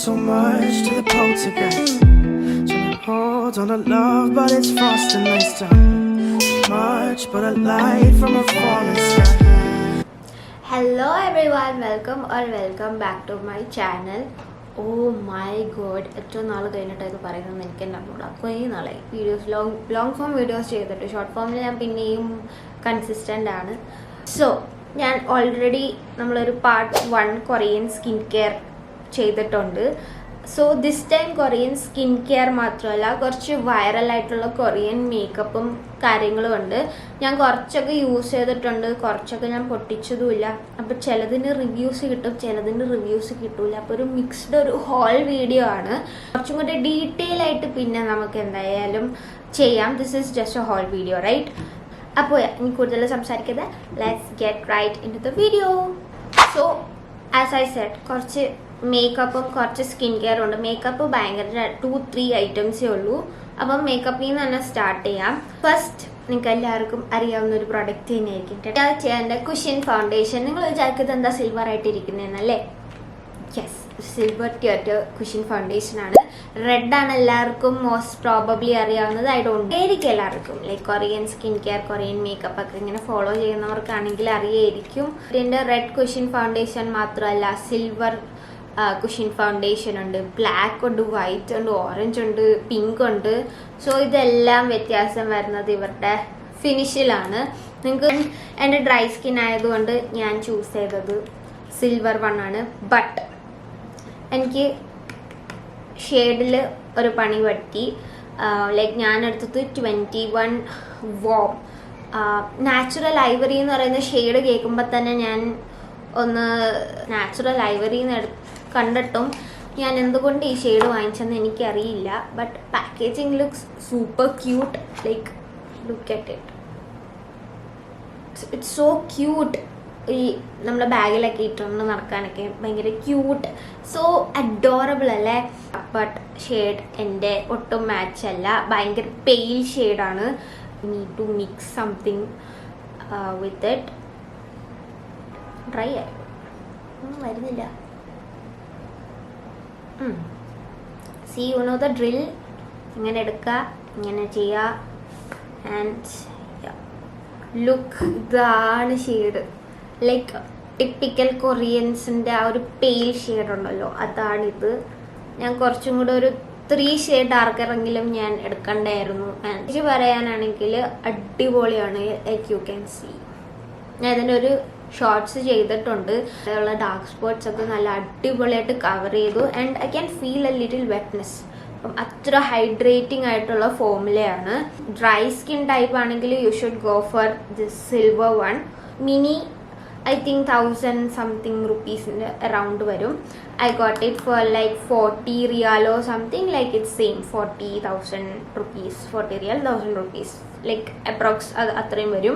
so much to the poltergeist. Trying to hold on to love, but it's frost and ice down. Much but a light from a falling sky. Hello everyone, welcome back to my channel. Oh my god, ഏറ്റവും നാൾ കഴിഞ്ഞിട്ട് ഇത് പറയുന്നത് എനിക്ക് തന്നെ അറിഞ്ഞൂടാ. കുറേ നാളായി വീഡിയോസ് ലോങ് ഫോം വീഡിയോസ് ചെയ്തിട്ട് ഷോർട്ട് ഫോമിൽ ഞാൻ പിന്നെയും കൺസിസ്റ്റൻ്റ് ആണ്. സോ ഞാൻ ഓൾറെഡി നമ്മളൊരു പാർട്ട് 1 കൊറിയൻ സ്കിൻ കെയർ ചെയ്തിട്ടുണ്ട്. So this time Korean skin care മാത്രമല്ല, കുറച്ച് വൈറലായിട്ടുള്ള കൊറിയൻ മേക്കപ്പും കാര്യങ്ങളും ഉണ്ട്. ഞാൻ കുറച്ചൊക്കെ യൂസ് ചെയ്തിട്ടുണ്ട്, കുറച്ചൊക്കെ ഞാൻ പൊട്ടിച്ചതുമില്ല. അപ്പോൾ ചിലതിന് റിവ്യൂസ് കിട്ടും, ചിലതിന് റിവ്യൂസ് കിട്ടില്ല. അപ്പോൾ ഒരു മിക്സ്ഡ് ഒരു ഹോൾ വീഡിയോ ആണ്. കുറച്ചും കൂടി ഡീറ്റെയിൽ ആയിട്ട് പിന്നെ നമുക്ക് എന്തായാലും ചെയ്യാം. This is just a whole video, right? അപ്പോൾ ഇനി കൂടുതൽ സംസാരിക്കുന്നത്, let's get right into the video. So as I said, കുറച്ച് മേക്കപ്പും കുറച്ച് സ്കിൻ കെയർ ഉണ്ട്. മേക്കപ്പ് ഭയങ്കര 2-3 ഐറ്റംസേ ഉള്ളൂ. അപ്പം മേക്കപ്പിൽ നിന്ന് തന്നെ സ്റ്റാർട്ട് ചെയ്യാം. ഫസ്റ്റ് നിങ്ങൾക്ക് എല്ലാവർക്കും അറിയാവുന്ന ഒരു പ്രൊഡക്റ്റ് തന്നെയായിരിക്കും ചെയ്യാൻ്റെ കുഷ്യൻ ഫൗണ്ടേഷൻ. നിങ്ങൾ വിചാരിക്കുന്നത് എന്താ സിൽവർ ആയിട്ടിരിക്കുന്നതെന്നല്ലേ? Yes, silver TIRTIR cushion foundation ആണ്. റെഡ് ആണ് എല്ലാവർക്കും മോസ്റ്റ് പ്രോബബ്ലി അറിയാവുന്നത്. ആയിരിക്കും എല്ലാവർക്കും. Like Korean skin care, Korean makeup ഒക്കെ ഇങ്ങനെ ഫോളോ ചെയ്യുന്നവർക്കാണെങ്കിൽ അറിയായിരിക്കും. ഇതിൻ്റെ റെഡ് കുഷ്യൻ ഫൗണ്ടേഷൻ മാത്രമല്ല, സിൽവർ കുഷ്യൻ ഫൗണ്ടേഷൻ ഉണ്ട്, ബ്ലാക്ക് ഉണ്ട്, വൈറ്റ് ഉണ്ട്, ഓറഞ്ച് ഉണ്ട്, പിങ്ക് ഉണ്ട്. സോ ഇതെല്ലാം വ്യത്യാസം വരുന്നത് ഇവരുടെ ഫിനിഷിലാണ്. നിങ്ങൾക്ക് എൻ്റെ ഡ്രൈ സ്കിൻ ആയതുകൊണ്ട് ഞാൻ ചൂസ് ചെയ്തത് സിൽവർ 1 ആണ്. ബട്ട് എനിക്ക് ഷെയ്ഡിൽ ഒരു പണി പറ്റി. ലൈക്ക് ഞാൻ എടുത്തത് 21 വോം നാച്ചുറൽ ഐവറി എന്ന് പറയുന്ന ഷെയ്ഡ് കേൾക്കുമ്പോൾ തന്നെ ഞാൻ ഒന്ന് നാച്ചുറൽ ഐവറിന്ന് കണ്ടിട്ടും ഞാൻ എന്തുകൊണ്ട് ഈ ഷെയ്ഡ് വാങ്ങിച്ചെന്ന് എനിക്കറിയില്ല. But packaging looks super cute. Like look at it, it's so cute. ഈ നമ്മുടെ ബാഗിലൊക്കെ ഇട്ടുകൊണ്ട് നടക്കാനൊക്കെ ഭയങ്കര ക്യൂട്ട്, സോ അഡോറബിൾ അല്ലേ? ബട്ട് ഷെയ്ഡ് എൻ്റെ ഒട്ടും മാച്ച് അല്ല, ഭയങ്കര പെയിൽ ഷെയ്ഡാണ്. Need to mix something with it. Dry ആയി വരുന്നില്ല. See you know the drill. ഇങ്ങനെ എടുക്കുക, ഇങ്ങനെ ചെയ്യുക, ആൻഡ് ലുക്ക്. ഇതാണ് ഷെയ്ഡ്. ലൈക്ക് ടിപ്പിക്കൽ കൊറിയൻസിൻ്റെ ആ ഒരു പെയിൽ ഷെയ്ഡ് ഉണ്ടല്ലോ, അതാണിത്. ഞാൻ കുറച്ചും കൂടെ ഒരു 3 ഷെയ്ഡ് ഡാർക്കറെങ്കിലും ഞാൻ എടുക്കണ്ടായിരുന്നു. എനിക്ക് പറയാനാണെങ്കിൽ അടിപൊളിയാണ്. ലൈക്ക് യു ക്യാൻ സീ, ഞാൻ ഇതിൻ്റെ ഒരു ഷോർട്സ് ചെയ്തിട്ടുണ്ട്. അതിലുള്ള ഡാർക്ക് സ്പോട്ട്സ് ഒക്കെ നല്ല അടിപൊളിയായിട്ട് കവർ ചെയ്തു. And I can feel a little wetness. അപ്പം അത്ര ഹൈഡ്രേറ്റിംഗ് ആയിട്ടുള്ള ഫോമുലയാണ്. ഡ്രൈ സ്കിൻ ടൈപ്പ് ആണെങ്കിൽ you should go for this silver 1 mini. I think 1000 something റുപ്പീസിൻ്റെ അറൗണ്ട് വരും. I got it for like 40 റിയാലോ something. Like it's same 40,000 rupees. 40 റിയാൽ 1000 rupees, like approx അത് അത്രയും വരും.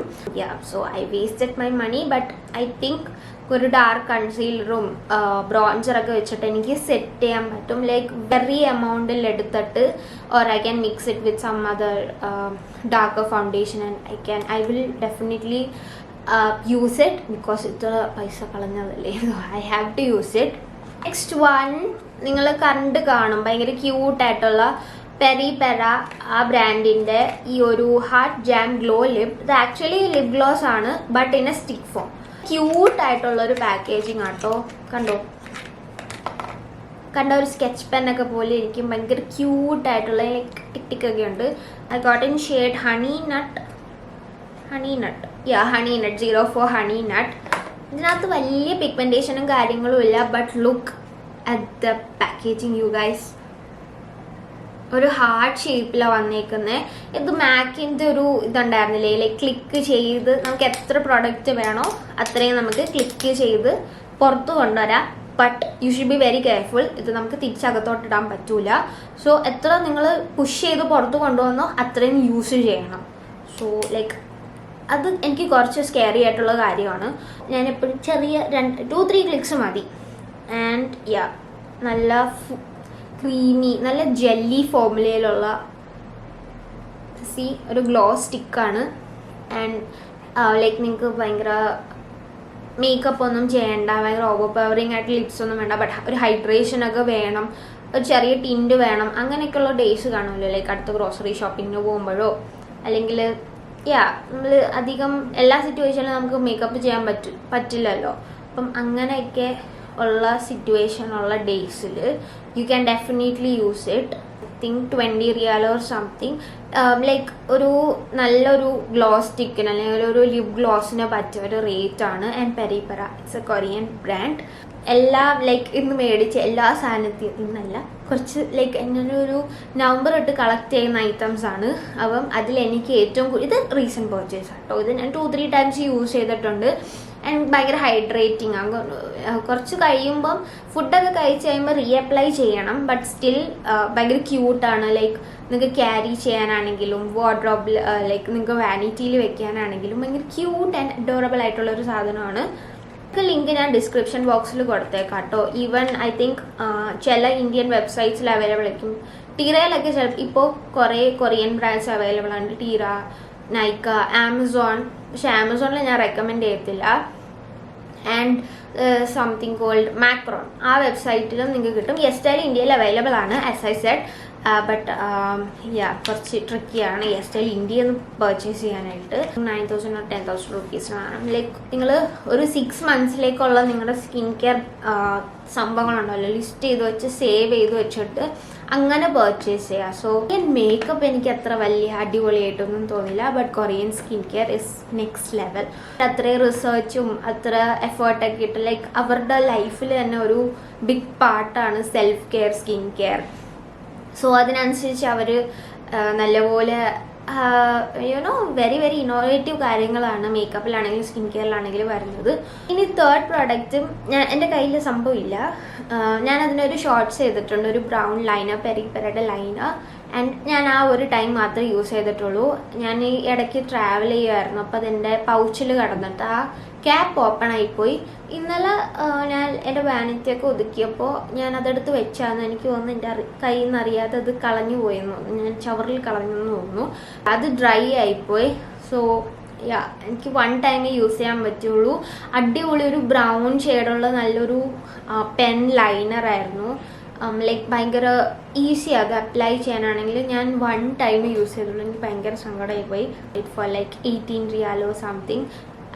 So I wasted my money. But I think ഒരു dark കൺസീലറും ബ്രോൺസറൊക്കെ വെച്ചിട്ട് എനിക്ക് സെറ്റ് ചെയ്യാൻ പറ്റും. ലൈക്ക് വെറി എമൗണ്ടിൽ എടുത്തിട്ട്, or I can mix it with some other darker foundation, and I will definitely use it because ഇത്ര പൈസ കളഞ്ഞതല്ലേ. I have to use it. Next one നിങ്ങൾ കണ്ട് കാണും, ഭയങ്കര ക്യൂട്ടായിട്ടുള്ള പെരിപെറ ആ ബ്രാൻഡിൻ്റെ ഈ ഒരു ഹാർട്ട് ജാം ഗ്ലോ ലിപ്പ്. ഇത് ആക്ച്വലി ലിപ് ഗ്ലോസ് ആണ്, but in a stick form. ക്യൂട്ടായിട്ടുള്ളൊരു പാക്കേജിങ് ആട്ടോ. കണ്ട ഒരു സ്കെച്ച് പെന്നൊക്കെ പോലെ ഇരിക്കും. ഭയങ്കര ക്യൂട്ടായിട്ടുള്ള ലൈക്ക് ടിക്കൊക്കെ ഉണ്ട്. I got in shade honey nut 04 honey nut. ഇതിനകത്ത് വലിയ പിഗ്മെൻറ്റേഷനും കാര്യങ്ങളും ഇല്ല. But look at the packaging you guys. ഒരു ഹാർട്ട് ഷേപ്പിലാണ് വന്നേക്കുന്നത്. ഇത് മാക്കിൻ്റെ ഒരു ഇതുണ്ടായിരുന്നില്ലേ, ലൈക്ക് ക്ലിക്ക് ചെയ്ത് നമുക്ക് എത്ര പ്രൊഡക്റ്റ് വേണോ അത്രയും നമുക്ക് ക്ലിക്ക് ചെയ്ത് പുറത്ത് കൊണ്ടുവരാം. But you should be very careful. ഇത് നമുക്ക് തിരിച്ചകത്തോട്ടിടാൻ പറ്റൂല. സോ എത്ര നിങ്ങൾ പുഷ് ചെയ്ത് പുറത്ത് കൊണ്ടുവന്നോ അത്രയും യൂസ് ചെയ്യണം. സോ ലൈക്ക് അത് എനിക്ക് കുറച്ച് സ്കെയറി ആയിട്ടുള്ള കാര്യമാണ്. ഞാനെപ്പോഴും ചെറിയ 2-3 ക്ലിക്സ് മതി. ആൻഡ് നല്ല ക്രീമി, നല്ല ജെല്ലി ഫോമുലയിലുള്ള ഒരു ഗ്ലോ സ്റ്റിക്കാണ്. ആൻഡ് ലൈക്ക് നിങ്ങൾക്ക് ഭയങ്കര മേക്കപ്പ് ഒന്നും ചെയ്യേണ്ട, ഭയങ്കര ഓവർ പവറിങ് ആയിട്ട് ലിപ്സ് ഒന്നും വേണ്ട, ബട്ട് ഒരു ഹൈഡ്രേഷനൊക്കെ വേണം, ഒരു ചെറിയ ടിൻറ്റ് വേണം, അങ്ങനെയൊക്കെയുള്ള ഡേയ്സ് കാണുമല്ലോ. ലൈക്ക് അടുത്ത ഗ്രോസറി ഷോപ്പിങ്ങിന് പോകുമ്പോഴോ അല്ലെങ്കിൽ നമ്മൾ അധികം എല്ലാ സിറ്റുവേഷനിലും നമുക്ക് മേക്കപ്പ് ചെയ്യാൻ പറ്റില്ലല്ലോ. അപ്പം അങ്ങനെയൊക്കെ ഉള്ള സിറ്റുവേഷൻ ഉള്ള ഡേയ്സിൽ you can definitely use it. Think 20 റിയാൽ ഓർ സംതിങ്. ലൈക്ക് ഒരു നല്ലൊരു ഗ്ലോസ് സ്റ്റിക്കിന് അല്ലെങ്കിൽ ഒരു ലിപ് ഗ്ലോസിന് പറ്റിയ ഒരു റേറ്റാണ്. And Peripera, it's a Korean brand. എല്ലാ ലൈക്ക് ഇന്ന് മേടിച്ച എല്ലാ സാധനത്തെയും, ഇന്നല്ല കുറച്ച് ലൈക്ക് എന്നൊരു നവംബർ തൊട്ട് കളക്ട് ചെയ്യുന്ന ഐറ്റംസ് ആണ്. അപ്പം അതിലെനിക്ക് ഏറ്റവും ഇത് റീസെൻറ്റ് പർച്ചേസ് ആട്ടോ. ഇത് ഞാൻ 2-3 ടൈംസ് യൂസ് ചെയ്തിട്ടുണ്ട്. ആൻഡ് ഭയങ്കര ഹൈഡ്രേറ്റിംഗ് ആണ്. കുറച്ച് കഴിയുമ്പം ഫുഡൊക്കെ കഴിച്ച് കഴിയുമ്പോൾ റീഅപ്ലൈ ചെയ്യണം, ബട്ട് സ്റ്റിൽ ഭയങ്കര ക്യൂട്ടാണ്. ലൈക്ക് നിങ്ങൾക്ക് ക്യാരി ചെയ്യാനാണെങ്കിലും വാർഡ്രോബിൽ ലൈക്ക് നിങ്ങൾക്ക് വാനിറ്റിയിൽ വെക്കാനാണെങ്കിലും ഭയങ്കര ക്യൂട്ട് ആൻഡ് അഡോറബിൾ ആയിട്ടുള്ള ഒരു സാധനമാണ്. ലിങ്ക് ഞാൻ ഡിസ്ക്രിപ്ഷൻ ബോക്സിൽ കൊടുത്തേക്കാം കേട്ടോ. ഈവൻ ഐ തിങ്ക് ചില ഇന്ത്യൻ വെബ്സൈറ്റ്സിൽ അവൈലബിൾ ആയിരിക്കും. ടീറയിലൊക്കെ ചിലപ്പോൾ ഇപ്പോൾ കുറേ കൊറിയൻ ബ്രാൻഡ്സ് അവൈലബിൾ ആണ്. ടീറ, നൈക്ക, ആമസോൺ. പക്ഷെ ആമസോണിൽ ഞാൻ റെക്കമെൻഡ് ചെയ്യത്തില്ല. ആൻഡ് സംതിങ് കോൾഡ് മാക്രോൺ, ആ വെബ്സൈറ്റിലും നിങ്ങൾക്ക് കിട്ടും. യെസ്റ്റൈൽ ഇന്ത്യയിൽ അവൈലബിൾ ആണ് ആസ് ഐ സെഡ്, ബട്ട് കുറച്ച് ട്രിക്കിയാണ് യെസ്റ്റൈൽ ഇന്ത്യയിൽ നിന്ന് പർച്ചേസ് ചെയ്യാനായിട്ട്. 9,000 or 10,000 rupees-നാണ്. ലൈക്ക് നിങ്ങൾ ഒരു 6 months-ലേക്കുള്ള നിങ്ങളുടെ സ്കിൻ കെയർ സംഭവങ്ങളുണ്ടല്ലോ ലിസ്റ്റ് ചെയ്ത് വെച്ച് സേവ് ചെയ്ത് വെച്ചിട്ട് അങ്ങനെ പർച്ചേസ് ചെയ്യുക. സോ മേക്കപ്പ് എനിക്ക് അത്ര വലിയ അടിപൊളിയായിട്ടൊന്നും തോന്നില്ല, but Korean skin care is next level. അത്രയും റിസർച്ചും അത്ര എഫേർട്ടൊക്കെ ഇട്ട് ലൈക്ക് അവരുടെ ലൈഫിൽ തന്നെ ഒരു ബിഗ് പാർട്ടാണ് self care, skin care. So അതിനനുസരിച്ച് അവർ നല്ലപോലെ വെരി വെരി ഇന്നോവേറ്റീവ് കാര്യങ്ങളാണ് മേക്കപ്പിലാണെങ്കിലും സ്കിൻ കെയറിലാണെങ്കിലും വരുന്നത്. ഇനി തേർഡ് പ്രോഡക്റ്റും എൻ്റെ കയ്യിൽ സംഭവമില്ല. ഞാൻ അതിനൊരു ഷോർട്ട്സ് ചെയ്തിട്ടുണ്ട്, ഒരു ബ്രൗൺ ലൈനർ, പെരിപെറയുടെ ലൈനർ. ആൻഡ് ഞാൻ ആ ഒരു ടൈം മാത്രമേ യൂസ് ചെയ്തിട്ടുള്ളൂ. ഞാൻ ഈ ഇടയ്ക്ക് ട്രാവൽ ചെയ്യുമായിരുന്നു, അപ്പോൾ അതെൻ്റെ പൗച്ചിൽ കിടന്നിട്ട് ആ ക്യാപ്പ് ഓപ്പൺ ആയിപ്പോയി. ഇന്നലെ ഞാൻ എൻ്റെ വാനിറ്റിയൊക്കെ ഒതുക്കിയപ്പോൾ ഞാൻ അതെടുത്ത് വെച്ചാന്ന് എനിക്ക് തോന്നുന്നു എൻ്റെ കയ്യിൽ നിന്ന് അറിയാതെ അത് കളഞ്ഞു പോയെന്ന് തോന്നുന്നു. ഞാൻ ചവറിൽ കളഞ്ഞെന്ന് തോന്നുന്നു. അത് ഡ്രൈ ആയിപ്പോയി. സോ എനിക്ക് 1 ടൈമേ യൂസ് ചെയ്യാൻ പറ്റുള്ളൂ. അടിപൊളി ഒരു ബ്രൗൺ ഷെയ്ഡുള്ള നല്ലൊരു പെൻ ലൈനർ ആയിരുന്നു. ലൈക്ക് ഭയങ്കര ഈസി അത് അപ്ലൈ ചെയ്യാനാണെങ്കിൽ. ഞാൻ 1 ടൈമേ യൂസ് ചെയ്തുള്ളൂ. എനിക്ക് ഭയങ്കര സങ്കടമായി പോയി. For like 18 riyal or something.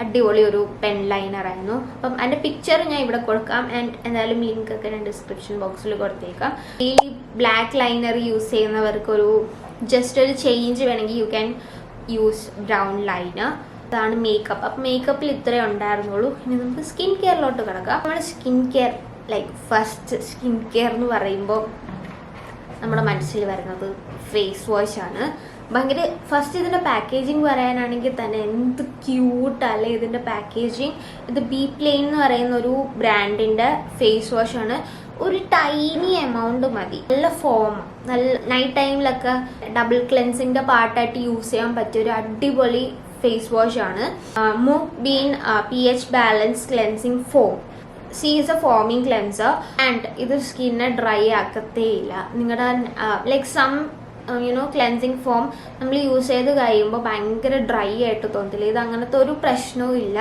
അടിപൊളി ഒരു പെൻ ലൈനർ ആയിരുന്നു. അപ്പം അതിൻ്റെ പിക്ചർ ഞാൻ ഇവിടെ കൊടുക്കാം. ആൻഡ് എന്തായാലും ലിങ്ക് ഒക്കെ ഞാൻ ഡിസ്ക്രിപ്ഷൻ ബോക്സിൽ കൊടുത്തേക്കാം. ഈ ബ്ലാക്ക് ലൈനർ യൂസ് ചെയ്യുന്നവർക്കൊരു ജസ്റ്റ് ഒരു ചേഞ്ച് വേണമെങ്കിൽ U can use brown liner. അതാണ് മേക്കപ്പ്. അപ്പം മേക്കപ്പിൽ ഇത്രയേ ഉണ്ടായിരുന്നുള്ളൂ. ഇനി നമുക്ക് സ്കിൻ കെയറിലോട്ട് കിടക്കാം. നമ്മുടെ skin care like first skin care എന്ന് പറയുമ്പോൾ നമ്മുടെ മനസ്സിൽ വരുന്നത് ഫേസ് വാഷാണ്. ഭയങ്കര ഫസ്റ്റ് ഇതിൻ്റെ പാക്കേജിങ് പറയാനാണെങ്കിൽ തന്നെ എന്ത് ക്യൂട്ടല്ലേ ഇതിൻ്റെ പാക്കേജിങ്. ഇത് ബി പ്ലെയിൻ എന്ന് പറയുന്ന ഒരു ബ്രാൻഡിൻ്റെ ഫേസ് വാഷാണ്. ഒരു ടൈനി എമൗണ്ട് മതി, നല്ല ഫോം, നല്ല നൈറ്റ് ടൈമിലൊക്കെ ഡബിൾ ക്ലെൻസിൻ്റെ പാർട്ടായിട്ട് യൂസ് ചെയ്യാൻ പറ്റിയ ഒരു അടിപൊളി ഫേസ് വാഷാണ്. Mung bean pH balance cleansing foam. She is a foaming cleanser. And ഇത് സ്കിന്നെ ഡ്രൈ ആക്കത്തേ ഇല്ല. നിങ്ങളുടെ ലൈക്ക് സം ക്ലെൻസിങ് ഫോം നമ്മൾ യൂസ് ചെയ്ത് കഴിയുമ്പോൾ ഭയങ്കര ഡ്രൈ ആയിട്ട് തോന്നില്ല. ഇത് അങ്ങനത്തെ ഒരു പ്രശ്നവും ഇല്ല.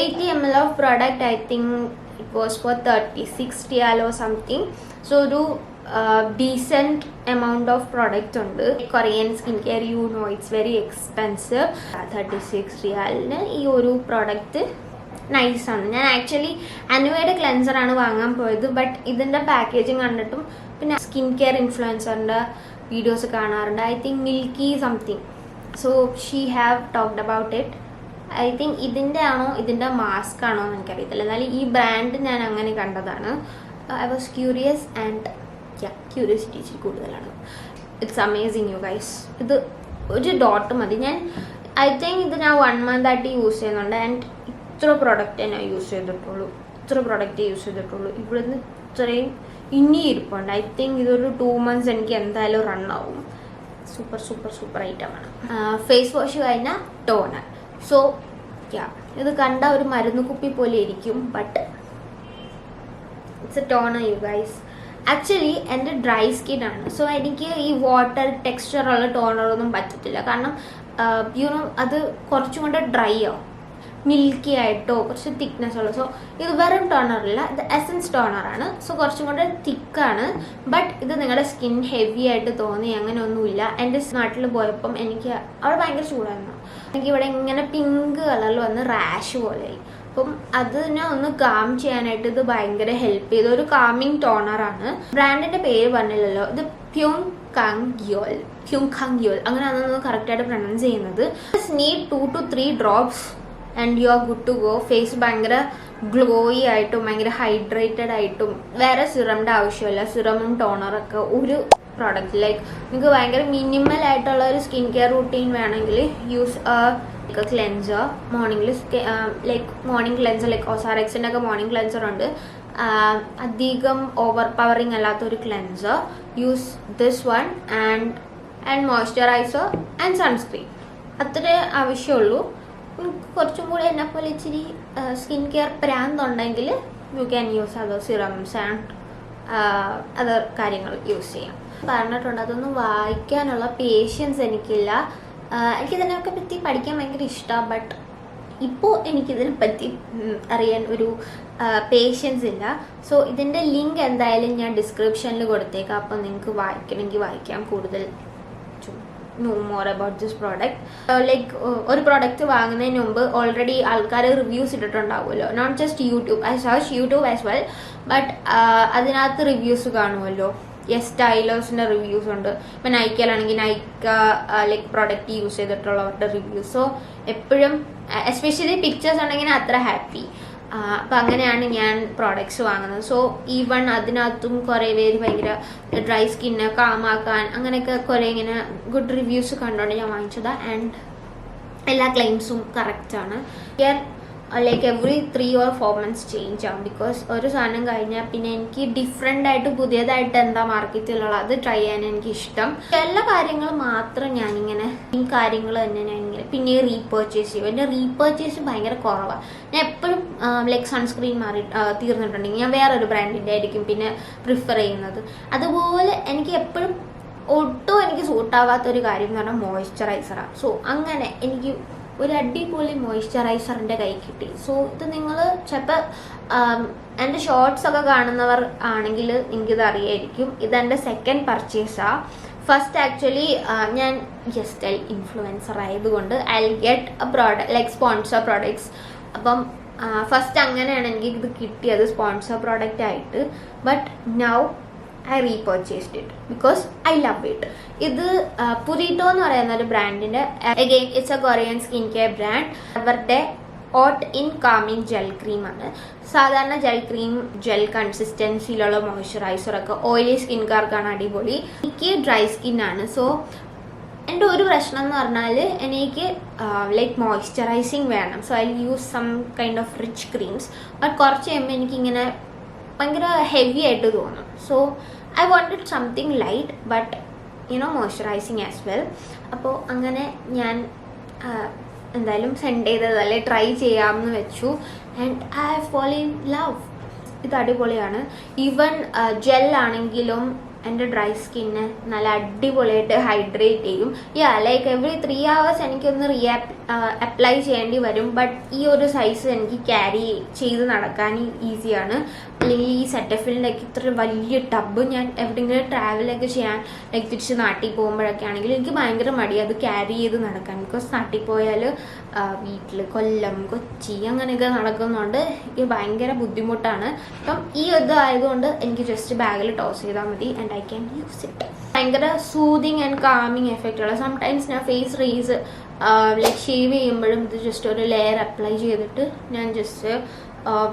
80 ml of product I think it was for 36 riyal or something. So ഒരു ഡീസെൻറ്റ് എമൗണ്ട് ഓഫ് പ്രോഡക്റ്റ് ഉണ്ട്. Korean skin care it's very expensive. 36 റിയാലിന് ഈ ഒരു പ്രോഡക്റ്റ് നൈസാണ്. ഞാൻ ആക്ച്വലി അനുവയുടെ ക്ലെൻസറാണ് വാങ്ങാൻ പോയത്, ബട്ട് ഇതിൻ്റെ പാക്കേജിങ് കണ്ടിട്ടും പിന്നെ സ്കിൻ കെയർ ഇൻഫ്ലുവൻസറിൻ്റെ വീഡിയോസ് കാണാറുണ്ട്. I think milky something. So she have talked about it. I think ഇതിൻ്റെ ആണോ ഇതിൻ്റെ മാസ്ക് ആണോ എന്ന് എനിക്കറിയത്തില്ല. എന്നാലും ഈ ബ്രാൻഡ് ഞാൻ അങ്ങനെ കണ്ടതാണ്. I was curious and curiosity ഇച്ചിരി കൂടുതലാണ്. It's amazing you guys. ഇത് ഒരു ഡോട്ട് മതി. ഐ തിങ്ക് ഇത് ഞാൻ 1 month ആയിട്ട് യൂസ് ചെയ്യുന്നുണ്ട്. ആൻഡ് ഇത്ര പ്രൊഡക്റ്റേ ഞാൻ യൂസ് ചെയ്തിട്ടുള്ളൂ. ഇവിടുന്ന് ഇത്രയും ഇനി ഇരിപ്പുണ്ട്. ഐ തിങ്ക് ഇതൊരു 2 months എനിക്ക് എന്തായാലും റൺ ആവും. സൂപ്പർ ഐറ്റമാണ്. ഫേസ് വാഷ് കഴിഞ്ഞാൽ ടോണർ. സോ ഇത് കണ്ട ഒരു മരുന്ന് കുപ്പി പോലെ ഇരിക്കും, but it's A toner you guys. Actually എൻ്റെ ഡ്രൈ സ്കിൻ ആണ്. സോ എനിക്ക് ഈ വാട്ടർ ടെക്സ്ചറുള്ള ടോണറൊന്നും പറ്റത്തില്ല. കാരണം അത് കുറച്ചും കൂടെ ഡ്രൈ ആവും. മിൽക്കി ആയിട്ടോ കുറച്ച് തിക്നെസ് ഉള്ളു. സോ ഇത് വെറും ടോണറല്ല, ഇത് എസൻസ് ടോണറാണ്. സോ കുറച്ചും കൂടെ തിക്കാണ്. ബട്ട് ഇത് നിങ്ങളുടെ സ്കിൻ ഹെവി ആയിട്ട് തോന്നി അങ്ങനെയൊന്നുമില്ല. എൻ്റെ നാട്ടിൽ പോയപ്പം എനിക്ക് അവിടെ ഭയങ്കര ചൂടായിരുന്നു. എനിക്ക് ഇവിടെ ഇങ്ങനെ പിങ്ക് കളറിൽ വന്ന് റാഷ് പോലെയായി. അപ്പം അതിനെ ഒന്ന് കാം ചെയ്യാനായിട്ട് ഇത് ഭയങ്കര ഹെൽപ്പ് ചെയ്തു. ഒരു കാമിങ് ടോണറാണ്. ബ്രാൻഡിന്റെ പേര് പറഞ്ഞില്ലല്ലോ, ഇത് പ്യൂങ് കാങ് ഗ്യോൽ അങ്ങനെയാണെന്ന് കറക്റ്റായിട്ട് പ്രൊനൗൺസ് ചെയ്യുന്നത്. Need 2 to 3 drops and you are good to go. Face ഭയങ്കര ഗ്ലോയി ആയിട്ടും ഭയങ്കര ഹൈഡ്രേറ്റഡ് ആയിട്ടും. വേറെ സിറമിൻ്റെ ആവശ്യമില്ല. സിറമും ടോണറൊക്കെ ഒരു പ്രോഡക്റ്റ് ലൈക്ക് നിങ്ങൾക്ക് ഭയങ്കര മിനിമൽ ആയിട്ടുള്ള ഒരു സ്കിൻ കെയർ റൂട്ടീൻ വേണമെങ്കിൽ യൂസ് ക്ലെൻസർ. മോർണിംഗിൽ ലൈക്ക് മോർണിംഗ് ക്ലെൻസർ ലൈക്ക് OSRXൻ്റെ ഒക്കെ മോർണിംഗ് ക്ലെൻസർ ഉണ്ട്. അധികം ഓവർ പവറിങ് അല്ലാത്തൊരു cleanser. Use this one and moisturiser and sunscreen. അത്രേ ആവശ്യമുള്ളൂ. കുറച്ചും കൂടി എന്നെ പോലെ ഇച്ചിരി സ്കിൻ കെയർ പ്രാന്തുണ്ടെങ്കിൽ you can use other serums and other കാര്യങ്ങൾ യൂസ് ചെയ്യാം. പറഞ്ഞിട്ടുണ്ട്, അതൊന്നും വായിക്കാനുള്ള പേഷ്യൻസ് എനിക്കില്ല. എനിക്കിതിനൊക്കെ പറ്റി പഠിക്കാൻ ഭയങ്കര ഇഷ്ടമാണ്. ബട്ട് ഇപ്പോൾ എനിക്കിതിനെ പറ്റി അറിയാൻ ഒരു പേഷ്യൻസ് ഇല്ല. സോ ഇതിൻ്റെ ലിങ്ക് എന്തായാലും ഞാൻ ഡിസ്ക്രിപ്ഷനിൽ കൊടുത്തേക്കാം. അപ്പോൾ നിങ്ങൾക്ക് വായിക്കണമെങ്കിൽ വായിക്കാം. കൂടുതൽ know more about this product. Like ഒരു പ്രോഡക്റ്റ് വാങ്ങുന്നതിന് മുമ്പ് ഓൾറെഡി ആൾക്കാർ റിവ്യൂസ് ഇട്ടിട്ടുണ്ടാവുമല്ലോ. Not just YouTube, I search YouTube as well. But അതിനകത്ത് റിവ്യൂസ് കാണുമല്ലോ. സ്റ്റൈലേഴ്സിൻ്റെ റിവ്യൂസ് ഉണ്ട്. ഇപ്പം നൈക്കയിലാണെങ്കിൽ നൈക്ക ലൈക്ക് പ്രോഡക്റ്റ് യൂസ് ചെയ്തിട്ടുള്ളവരുടെ റിവ്യൂസ്. സോ എപ്പോഴും എസ്പെഷ്യലി പിക്ചേഴ്സ് ഉണ്ടെങ്കിൽ അത്ര ഹാപ്പി. അപ്പം അങ്ങനെയാണ് ഞാൻ പ്രോഡക്ട്സ് വാങ്ങുന്നത്. സോ ഈവൺ അതിനകത്തും കുറേ പേര് ഭയങ്കര ഡ്രൈ സ്കിന്ന് കാമാക്കാൻ അങ്ങനെയൊക്കെ കുറേ ഇങ്ങനെ ഗുഡ് റിവ്യൂസ് കണ്ടുകൊണ്ട് ഞാൻ വാങ്ങിച്ചതാണ്. ആൻഡ് എല്ലാ ക്ലെയിംസും കറക്റ്റാണ്. Like every 3 or 4 months change ആവും. ബിക്കോസ് ഒരു സാധനം കഴിഞ്ഞാൽ പിന്നെ എനിക്ക് ഡിഫറെൻ്റ് ആയിട്ട് പുതിയതായിട്ട് എന്താ മാർക്കറ്റിലുള്ള അത് ട്രൈ ചെയ്യാൻ എനിക്ക് ഇഷ്ടം. എല്ലാ കാര്യങ്ങളും മാത്രം ഞാനിങ്ങനെ ഈ കാര്യങ്ങൾ തന്നെ ഞാനിങ്ങനെ പിന്നെ റീപർച്ചേസ് ചെയ്യും. എൻ്റെ റീപർച്ചേസ് ഭയങ്കര കുറവാണ്. ഞാൻ എപ്പോഴും ലൈക്ക് സൺസ്ക്രീൻ തീർന്നിട്ടുണ്ടെങ്കിൽ ഞാൻ വേറൊരു ബ്രാൻഡിൻ്റെ ആയിരിക്കും പിന്നെ പ്രിഫർ ചെയ്യുന്നത്. അതുപോലെ എനിക്ക് എപ്പോഴും ഒട്ടും എനിക്ക് സൂട്ടാവാത്തൊരു കാര്യം എന്ന് പറഞ്ഞാൽ മോയ്സ്ചറൈസറാണ്. സോ അങ്ങനെ എനിക്ക് ഒരു അടിപൊളി മോയ്സ്ചറൈസറിൻ്റെ കൈ കിട്ടി. സോ ഇത് നിങ്ങൾ ചിലപ്പോൾ എൻ്റെ ഷോർട്സ് ഒക്കെ കാണുന്നവർ ആണെങ്കിൽ എനിക്കിത് അറിയായിരിക്കും. ഇതെൻ്റെ സെക്കൻഡ് പർച്ചേസാണ്. ഫസ്റ്റ് ആക്ച്വലി ഞാൻ ജസ്റ്റ് ഇൻഫ്ലുവൻസർ ആയതുകൊണ്ട് I get A product like sponsor products. അപ്പം ഫസ്റ്റ് അങ്ങനെയാണ് എനിക്ക് ഇത് കിട്ടിയത് സ്പോൺസർ പ്രോഡക്റ്റ് ആയിട്ട്. But now I repurchased it because I love it. ഇത് പുരീട്ടോ എന്ന് പറയുന്ന ഒരു ബ്രാൻഡിൻ്റെ again it's a Korean skin care brand. അവരുടെ ഓട്ട് ഇൻ കാമിങ് ജെൽ ക്രീമാണ്. സാധാരണ ജെൽ കൺസിസ്റ്റൻസിയിലുള്ള മോയ്സ്ചറൈസറൊക്കെ ഓയിലി സ്കിൻകാർക്കാണ് അടിപൊളി. എനിക്ക് ഡ്രൈ സ്കിന്നാണ്. സോ എൻ്റെ ഒരു പ്രശ്നം എന്ന് പറഞ്ഞാൽ എനിക്ക് ലൈക്ക് മോയ്സ്ചറൈസിങ് വേണം. So I use some kind of rich creams. But കുറച്ച് കഴിയുമ്പോൾ എനിക്കിങ്ങനെ ഭയങ്കര ഹെവി ആയിട്ട് തോന്നും. So I wanted something light but moisturising as well. അപ്പോൾ അങ്ങനെ ഞാൻ എന്തായാലും സെൻഡ് ചെയ്തതല്ലേ ട്രൈ ചെയ്യാമെന്ന് വെച്ചു. And I have fall in love. ഇത് അടിപൊളിയാണ്. ഈവൻ ജെല്ലാണെങ്കിലും എൻ്റെ ഡ്രൈ സ്കിന്നെ നല്ല അടിപൊളിയായിട്ട് ഹൈഡ്രേറ്റ് ചെയ്യും. ലൈക്ക് എവറി 3 hours എനിക്കൊന്ന് അപ്ലൈ ചെയ്യേണ്ടി വരും. ബട്ട് ഈ ഒരു സൈസ് എനിക്ക് ക്യാരി ചെയ്ത് നടക്കാൻ ഈസിയാണ്. അല്ലെങ്കിൽ ഈ സെറ്റഫിലിൻ്റെയൊക്കെ ഇത്ര വലിയ ടബ് ഞാൻ എവിടെയെങ്കിലും ട്രാവലൊക്കെ ചെയ്യാൻ ലൈക്ക് തിരിച്ച് നാട്ടിൽ പോകുമ്പോഴൊക്കെ ആണെങ്കിൽ എനിക്ക് ഭയങ്കര മടി അത് ക്യാരി ചെയ്ത് നടക്കാൻ. ബിക്കോസ് നാട്ടിൽ പോയാൽ വീട്ടിൽ കൊല്ലം കൊച്ചി അങ്ങനെയൊക്കെ നടക്കുന്നുണ്ട്. എനിക്ക് ഭയങ്കര ബുദ്ധിമുട്ടാണ്. അപ്പം ഈ ഇത് ആയതുകൊണ്ട് എനിക്ക് ജസ്റ്റ് ബാഗിൽ ടോസ് ചെയ്താൽ മതി and I can use it. ഭയങ്കര സൂതിങ് ആൻഡ് കാമിങ് എഫക്റ്റുള്ള. സംടൈംസ് ഞാൻ ഫേസ് റേസ് ലൈക്ക് ഷേവ് ചെയ്യുമ്പോഴും ഇത് ജസ്റ്റ് ഒരു ലെയർ അപ്ലൈ ചെയ്തിട്ട് ഞാൻ ജസ്റ്റ്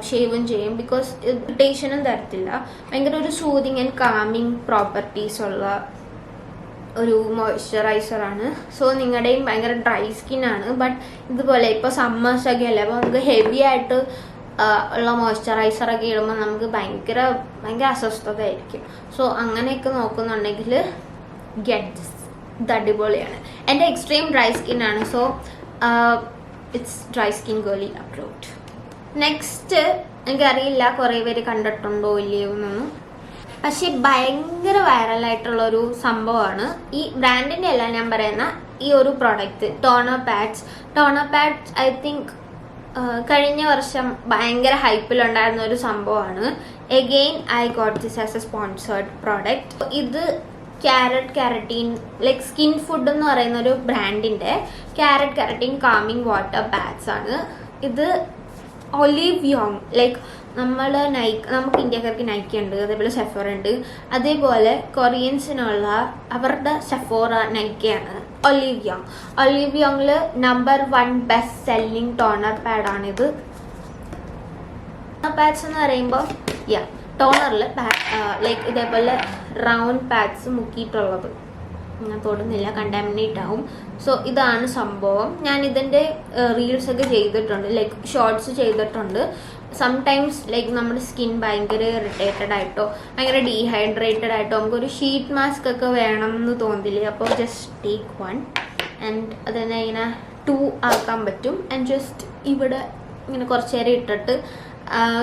ഷേവും ചെയ്യും. ബിക്കോസ് ഇറിറ്റേഷനും തരത്തില്ല. ഭയങ്കര ഒരു സൂതിങ് ആൻഡ് കാമിങ് പ്രോപ്പർട്ടീസ് ഉള്ള ഒരു മോയ്സ്ചറൈസറാണ്. സോ നിങ്ങളുടെയും ഭയങ്കര ഡ്രൈ സ്കിന്നാണ്. ബട്ട് ഇതുപോലെ ഇപ്പോൾ സമ്മേഴ്സൊക്കെ അല്ലേ, അപ്പോൾ നമുക്ക് ഹെവി ആയിട്ട് ഉള്ള മോയ്സ്ചറൈസറൊക്കെ ഇടുമ്പോൾ നമുക്ക് ഭയങ്കര അസ്വസ്ഥതയായിരിക്കും. സോ അങ്ങനെയൊക്കെ നോക്കുന്നുണ്ടെങ്കിൽ ഗെറ്റ് ദിസ്. ഇത് അടിപൊളിയാണ്. എൻ്റെ എക്സ്ട്രീം ഡ്രൈ സ്കിന്നാണ്. So it's dry skin girly approved. Next എനിക്കറിയില്ല കുറേ പേര് കണ്ടിട്ടുണ്ടോ ഇല്ലയോ എന്നൊന്നും, പക്ഷെ ഭയങ്കര വൈറലായിട്ടുള്ളൊരു സംഭവമാണ്. ഈ ബ്രാൻഡിൻ്റെ അല്ല ഞാൻ പറയുന്ന ഈ ഒരു product toner pads. I think കഴിഞ്ഞ വർഷം ഭയങ്കര ഹൈപ്പിലുണ്ടായിരുന്ന ഒരു സംഭവമാണ്. Again I got this as a sponsored product. ഇത് കാരറ്റീൻ ലൈക്ക് സ്കിൻ ഫുഡ് എന്ന് പറയുന്ന ഒരു ബ്രാൻഡിന്റെ കാരറ്റീൻ കാമിങ് വാട്ടർ ബാത്സ് ആണ്. ഇത് ഒലിവ് യോങ് ലൈക്ക് നമുക്ക് ഇന്ത്യക്കാർക്ക് നൈക്കി ഉണ്ട്, അതേപോലെ സെഫോറ ഉണ്ട്, അതേപോലെ കൊറിയൻസിനുള്ള അവരുടെ സെഫോറ നൈക്കിയാണ്. ഒലിവ് യോങ്ങില് നമ്പർ 1 ബെസ്റ്റ് സെല്ലിംഗ് ടോണർ പാഡാണിത്. പാഡ്സ് എന്ന് പറയുമ്പോൾ ടോണറിൽ ലൈക്ക് ഇതേപോലെ റൗണ്ട് പാഡ്സ് മുക്കിയിട്ടുള്ളത്. ഞാൻ തൊടുന്നില്ല, കണ്ടാമിനേറ്റ് ആവും. സോ ഇതാണ് സംഭവം. ഞാൻ ഇതിൻ്റെ റീൽസ് ഒക്കെ ചെയ്തിട്ടുണ്ട്, ലൈക്ക് ഷോർട്സ് ചെയ്തിട്ടുണ്ട്. സംടൈംസ് ലൈക്ക് നമ്മുടെ സ്കിൻ ഭയങ്കര ഇറിറ്റേറ്റഡ് ആയിട്ടോ ഭയങ്കര ഡീഹൈഡ്രേറ്റഡ് ആയിട്ടോ നമുക്കൊരു ഷീറ്റ് മാസ്ക് ഒക്കെ വേണം എന്ന് തോന്നില്ലേ, അപ്പോൾ ജസ്റ്റ് ടേക്ക് 1 ആൻഡ് അതിനെ ഇങ്ങനെ 2 ആക്കാൻ പറ്റും. ആൻഡ് ജസ്റ്റ് ഇവിടെ ഇങ്ങനെ കുറച്ച് നേരം ഇട്ടിട്ട്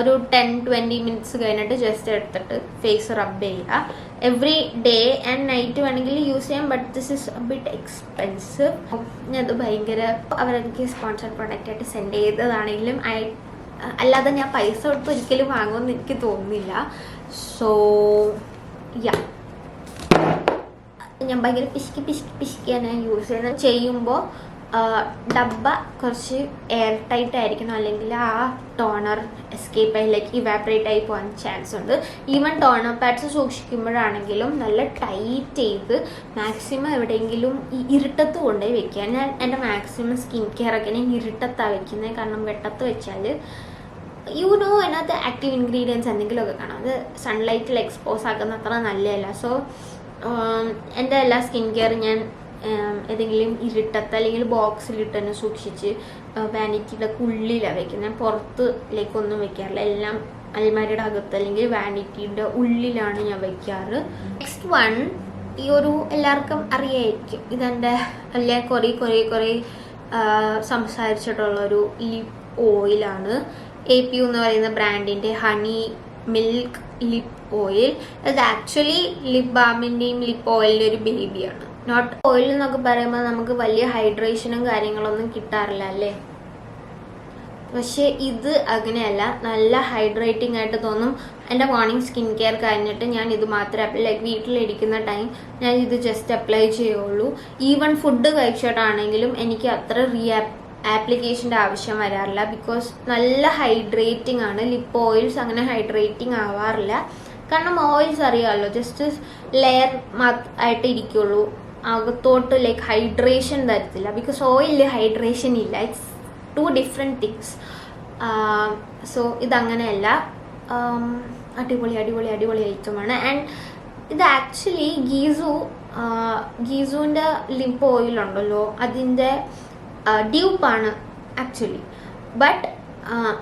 ഒരു 10-20 മിനിറ്റ്സ് കഴിഞ്ഞിട്ട് ജസ്റ്റ് എടുത്തിട്ട് ഫേസ് റബ്ബ് ചെയ്യുക. എവറി ഡേ ആൻഡ് നൈറ്റ് വേണമെങ്കിൽ യൂസ് ചെയ്യാം, but this is A bit expensive. അത് ഭയങ്കര അവരെനിക്ക് സ്പോൺസർഡ് പ്രൊഡക്റ്റ് ആയിട്ട് സെൻഡ് ചെയ്തതാണെങ്കിലും അല്ലാതെ ഞാൻ പൈസ കൊടുത്ത് ഒരിക്കലും വാങ്ങുമെന്ന് എനിക്ക് തോന്നുന്നില്ല. സോ ഞാൻ ഭയങ്കര പിശിക്കാൻ ഞാൻ യൂസ് ചെയ്യുമ്പോൾ ഡബ്ബ കുറച്ച് എയർ ടൈറ്റ് ആയിരിക്കണം, അല്ലെങ്കിൽ ആ ടോണർ എസ്കേപ്പ് ആയി ലൈക്ക് ഇവാപറേറ്റ് ആയി പോകാൻ ചാൻസ് ഉണ്ട്. ഈവൻ ടോണർ പാഡ്സ് സൂക്ഷിക്കുമ്പോഴാണെങ്കിലും നല്ല ടൈറ്റ് ചെയ്ത് മാക്സിമം എവിടെയെങ്കിലും ഈ ഇരുട്ടത്ത് കൊണ്ടുപോയി വെക്കുക. ഞാൻ എൻ്റെ മാക്സിമം സ്കിൻ കെയർ ഒക്കെ ഞാൻ ഇരുട്ടത്താണ് വെക്കുന്നത്. കാരണം വെട്ടത്ത് വെച്ചാൽ അതിനകത്ത് ആക്റ്റീവ് ഇൻഗ്രീഡിയൻസ് എന്തെങ്കിലുമൊക്കെ കാണാം, അത് സൺലൈറ്റിൽ എക്സ്പോസ് ആക്കുന്ന അത്ര നല്ലതല്ല. സോ എൻ്റെ എല്ലാ സ്കിൻ കെയർ ഞാൻ ഏതെങ്കിലും ഇരുട്ടത്ത് അല്ലെങ്കിൽ ബോക്സിലിട്ട് തന്നെ സൂക്ഷിച്ച് വാനിറ്റിയുടെ ഉള്ളിലാണ് വെക്കുന്നത്. ഞാൻ പുറത്തിലേക്കൊന്നും വെക്കാറില്ല, എല്ലാം അൽമാരിയുടെ അകത്ത് അല്ലെങ്കിൽ വാനിറ്റിയുടെ ഉള്ളിലാണ് ഞാൻ വെക്കാറ്. നെക്സ്റ്റ് വൺ ഈ ഒരു എല്ലാവർക്കും അറിയായിരിക്കും, ഇതെൻ്റെ അല്ലെ കുറേ സംസാരിച്ചിട്ടുള്ളൊരു ലിപ്പ് ഓയിലാണ്. APU എന്ന് പറയുന്ന ബ്രാൻഡിൻ്റെ ഹണി മിൽക്ക് ലിപ്പ് ഓയിൽ. ഇത് ആക്ച്വലി ലിപ്പ് ബാമിൻ്റെയും ലിപ്പ് ഓയിലിൻ്റെ ഒരു ബേബിയാണ്. നോട്ട് ഓയിൽ എന്നൊക്കെ പറയുമ്പോൾ നമുക്ക് വലിയ ഹൈഡ്രേഷനും കാര്യങ്ങളൊന്നും കിട്ടാറില്ല അല്ലേ, പക്ഷേ ഇത് അങ്ങനെയല്ല, നല്ല ഹൈഡ്രേറ്റിംഗ് ആയിട്ട് തോന്നും. എൻ്റെ മോർണിംഗ് സ്കിൻ കെയർ കഴിഞ്ഞിട്ട് ഞാൻ ഇത് മാത്രമേ അപ്ലൈ ലൈക്ക് വീട്ടിലിരിക്കുന്ന ടൈം ഞാൻ ഇത് ജസ്റ്റ് അപ്ലൈ ചെയ്യുള്ളൂ. ഈവൻ ഫുഡ് കഴിച്ചിട്ടാണെങ്കിലും എനിക്ക് അത്ര ആപ്ലിക്കേഷൻ്റെ ആവശ്യം വരാറില്ല, ബിക്കോസ് നല്ല ഹൈഡ്രേറ്റിംഗ് ആണ്. ലിപ്പ് ഓയിൽസ് അങ്ങനെ ഹൈഡ്രേറ്റിംഗ് ആവാറില്ല, കാരണം ഓയിൽസ് അറിയാമല്ലോ ജസ്റ്റ് ലെയർ ആയിട്ട് ഇരിക്കുള്ളൂ, അകത്തോട്ട് ലൈക്ക് ഹൈഡ്രേഷൻ തരത്തില്ല. ബിക്കോസ് ഓയിലിൽ ഹൈഡ്രേഷൻ ഇല്ല, ഇറ്റ്സ് 2 different things. സോ ഇതങ്ങനെയല്ല, അടിപൊളി ഐറ്റമാണ്. ആൻഡ് ഇത് ആക്ച്വലി ഗീസുവിൻ്റെ ലിപ്പ് ഓയിലുണ്ടല്ലോ അതിൻ്റെ ഡ്യൂപ്പാണ് ആക്ച്വലി, ബട്ട്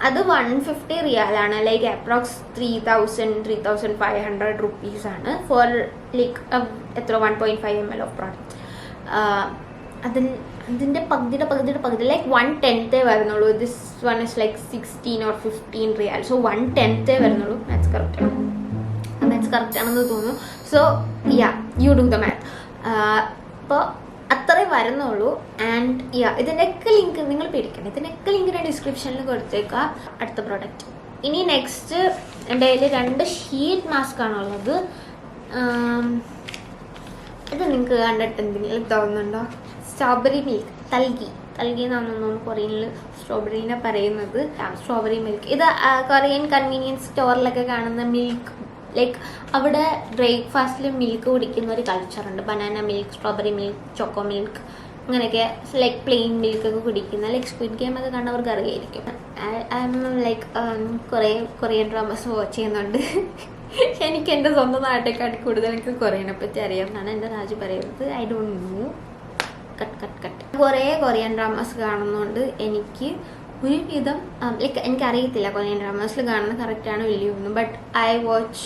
അത് 150 റിയാലാണ്, ലൈക്ക് അപ്രോക്സ് 3,500 റുപ്പീസാണ് ഫോർ ലൈക്ക് എത്ര 1.5 ml ഓഫ് പ്രോഡക്റ്റ്. അതിൻ്റെ പകുതിയുടെ ലൈക്ക് 1/10 വരുന്നുള്ളൂ. This one is like 16 or 15 riyal. So 1/10 വരുന്നുള്ളൂ. മാത്സ് കറക്റ്റ് ആണെന്ന് തോന്നുന്നു. So you do the math. അപ്പോൾ അത്രേ വരുന്നുള്ളൂ. ആൻഡ് ഇതിൻ്റെയൊക്കെ ലിങ്ക് നിങ്ങൾ പേടിക്കണം, ഇതിൻ്റെയൊക്കെ ലിങ്ക് ഞാൻ ഡിസ്ക്രിപ്ഷനിൽ കൊടുത്തേക്കാം. അടുത്ത പ്രോഡക്റ്റ്. ഇനി നെക്സ്റ്റ് എൻ്റെ കയ്യിൽ 2 ഷീറ്റ് മാസ്ക് ആണുള്ളത്. ഇത് നിങ്ങൾക്ക് കണ്ടിട്ട് എന്തെങ്കിലും തോന്നുന്നുണ്ടോ? സ്ട്രോബെറി മിൽക്ക്, തൽഗി എന്നാണെന്ന് കൊറിയനിൽ സ്ട്രോബെറീനെ പറയുന്നത്. സ്ട്രോബെറി മിൽക്ക് ഇത് കൊറിയൻ കൺവീനിയൻസ് സ്റ്റോറിലൊക്കെ കാണുന്ന മിൽക്ക്, ലൈക്ക് അവിടെ ബ്രേക്ക്ഫാസ്റ്റിൽ മിൽക്ക് കുടിക്കുന്ന ഒരു കൾച്ചറുണ്ട്. Banana milk, strawberry milk, choco milk, അങ്ങനെയൊക്കെ ലൈക്ക് പ്ലെയിൻ മിൽക്കൊക്കെ കുടിക്കുന്ന ലൈക്ക് സ്ക്വിഡ് ഗെയിം ഒക്കെ കണ്ടവർക്ക് അറിയായിരിക്കും. ഐ എം ലൈക്ക് കുറേ കൊറിയൻ ഡ്രാമസ് വാച്ച് ചെയ്യുന്നുണ്ട്. എനിക്ക് എൻ്റെ സ്വന്തം നാട്ടിനെക്കാട്ടി കൂടുതൽ എനിക്ക് കൊറിയനെ പറ്റി അറിയാമെന്നാണ് എൻ്റെ രാജു പറയുന്നത്. I don't no. കട്ട് കുറേ കൊറിയൻ ഡ്രാമാസ് കാണുന്നതുകൊണ്ട് എനിക്ക് ഒരുവിധം ലൈക്ക് എനിക്കറിയത്തില്ല കൊറിയൻ ഡ്രാമാസിൽ കാണുന്നത് കറക്റ്റാണോ ഇല്ലയോ ഒന്നും, but I watch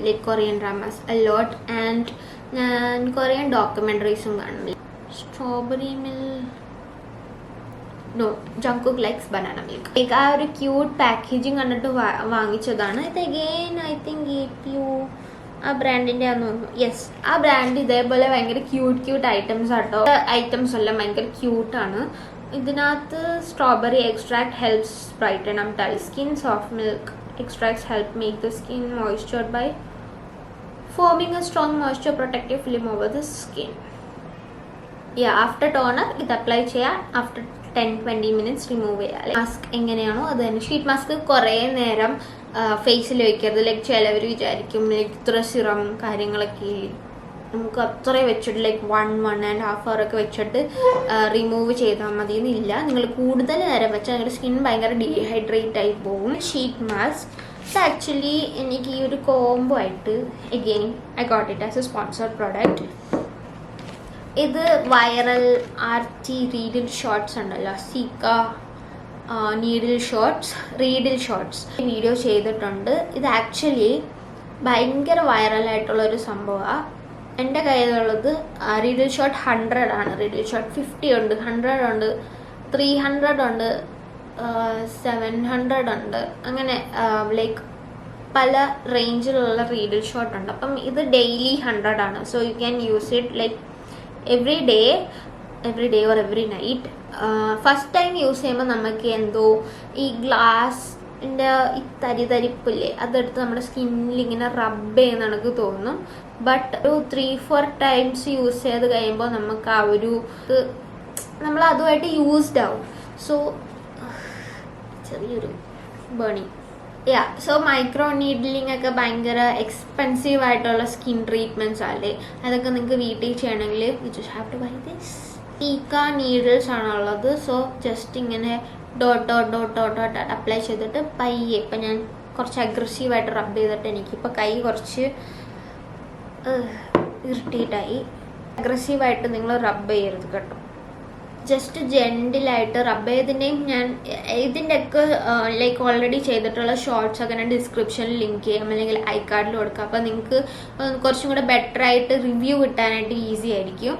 like Korean dramas a lot. And ഞാൻ കൊറിയൻ ഡോക്യുമെൻ്ററീസും കാണുന്നു. Strawberry ജങ്കുക്ക് likes banana milk. Like ആ ഒരു ക്യൂട്ട് പാക്കേജിങ് കണ്ടിട്ട് വാങ്ങിച്ചതാണ്. ഇത് അഗെയിൻ ഐ തിങ്ക് APU ആ ബ്രാൻഡിൻ്റെ ആണെന്ന് തോന്നുന്നു. യെസ്, ആ ബ്രാൻഡ് ഇതേപോലെ ഭയങ്കര ക്യൂട്ട് ഐറ്റംസ് ആട്ടോ. ഐറ്റംസ് എല്ലാം ഭയങ്കര ക്യൂട്ടാണ്. ഇതിനകത്ത് strawberry extract helps brighten up dull skin. Soft milk extracts help make the skin moistured by forming a strong moisture protective film over the skin. Yeah, after toner ഇത് apply ചെയ്യാം. After 10-20 minutes remove ചെയ്യാം. Mask എങ്ങനെയാണോ അത് തന്നെ. Sheet mask കുറേ നേരം ഫേസിൽ വയ്ക്കരുത്. ലൈക്ക് ചിലവർ വിചാരിക്കും ലൈക്ക് ഇത്ര സിറം കാര്യങ്ങളൊക്കെ നമുക്ക് അത്രയും വെച്ചിട്ട് ലൈക്ക് 1.5 hour ഒക്കെ വെച്ചിട്ട് റിമൂവ് ചെയ്താൽ മതി എന്നില്ല. നിങ്ങൾ കൂടുതൽ നേരം വെച്ചാൽ നിങ്ങളുടെ സ്കിൻ ഭയങ്കര ഡീഹൈഡ്രേറ്റ് ആയി പോകും. ഷീറ്റ് മാസ്ക് ആക്ച്വലി എനിക്ക് ഈ ഒരു കോംബോ ആയിട്ട് again I got it as A sponsored product. ഇത് വൈറൽ RT റീഡിൽ ഷോർട്സ് ഉണ്ടല്ലോ, സീക്ക റീഡിൽ ഷോർട്സ് വീഡിയോ ചെയ്തിട്ടുണ്ട്. ഇത് ആക്ച്വലി ഭയങ്കര വൈറലായിട്ടുള്ളൊരു സംഭവമാണ്. എൻ്റെ കയ്യിലുള്ളത് റീഡിൽ ഷോട്ട് 100 ആണ്. റീഡിൽ ഷോട്ട് 50 ഉണ്ട്, 100 ഉണ്ട്, 300 ഉണ്ട്, 700 ഉണ്ട്. അങ്ങനെ ലൈക്ക് പല റേഞ്ചിലുള്ള റീഡിൽ ഷോട്ട് ഉണ്ട്. അപ്പം ഇത് ഡെയിലി 100 ആണ്. So you can use it like every day or every night. First time use ചെയ്യുമ്പോൾ നമുക്ക് എന്തോ ഈ ഗ്ലാസിൻ്റെ ഈ തരിപ്പില്ലേ അതെടുത്ത് നമ്മുടെ സ്കിന്നിൽ ഇങ്ങനെ റബ്ബ് ചെയ്യുന്ന എനിക്ക് തോന്നും. ബട്ട് ഒരു 3-4 ടൈംസ് യൂസ് ചെയ്ത് കഴിയുമ്പോൾ നമുക്ക് ആ ഒരു നമ്മൾ അതുമായിട്ട് യൂസ്ഡ് ആവും. സോ ചെറിയൊരു ബേണിങ്. സോ മൈക്രോ നീഡ്ലിംഗ് ഒക്കെ ഭയങ്കര എക്സ്പെൻസീവ് ആയിട്ടുള്ള സ്കിൻ ട്രീറ്റ്മെൻറ്റ്സ് അല്ലേ. അതൊക്കെ നിങ്ങൾക്ക് വീട്ടിൽ ചെയ്യണമെങ്കിൽ you just have to buy this. സീക്ക നീഡിൽസ് ആണുള്ളത്. സോ ജസ്റ്റ് ഇങ്ങനെ ഡോട്ട് അപ്ലൈ ചെയ്തിട്ട് പയ്യെ ഇപ്പം ഞാൻ കുറച്ച് അഗ്രസീവായിട്ട് റബ്ബ് ചെയ്തിട്ട് എനിക്കിപ്പോൾ കൈ കുറച്ച് ഇറിറ്റേറ്റായി. അഗ്രസീവായിട്ട് നിങ്ങൾ റബ്ബ് ചെയ്യരുത് കേട്ടോ. ജസ്റ്റ് ജെൻറ്റിലായിട്ട് റബ്ബ് ചെയ്തതിൻ്റെയും ഞാൻ ഇതിൻ്റെയൊക്കെ ലൈക്ക് ഓൾറെഡി ചെയ്തിട്ടുള്ള ഷോർട്സ് ഒക്കെ ഞാൻ ഡിസ്ക്രിപ്ഷനിൽ ലിങ്ക് ചെയ്യാം അല്ലെങ്കിൽ ഐ കാർഡിൽ കൊടുക്കാം. അപ്പോൾ നിങ്ങൾക്ക് കുറച്ചും കൂടെ ബെറ്റർ ആയിട്ട് റിവ്യൂ കിട്ടാനായിട്ട് ഈസി ആയിരിക്കും.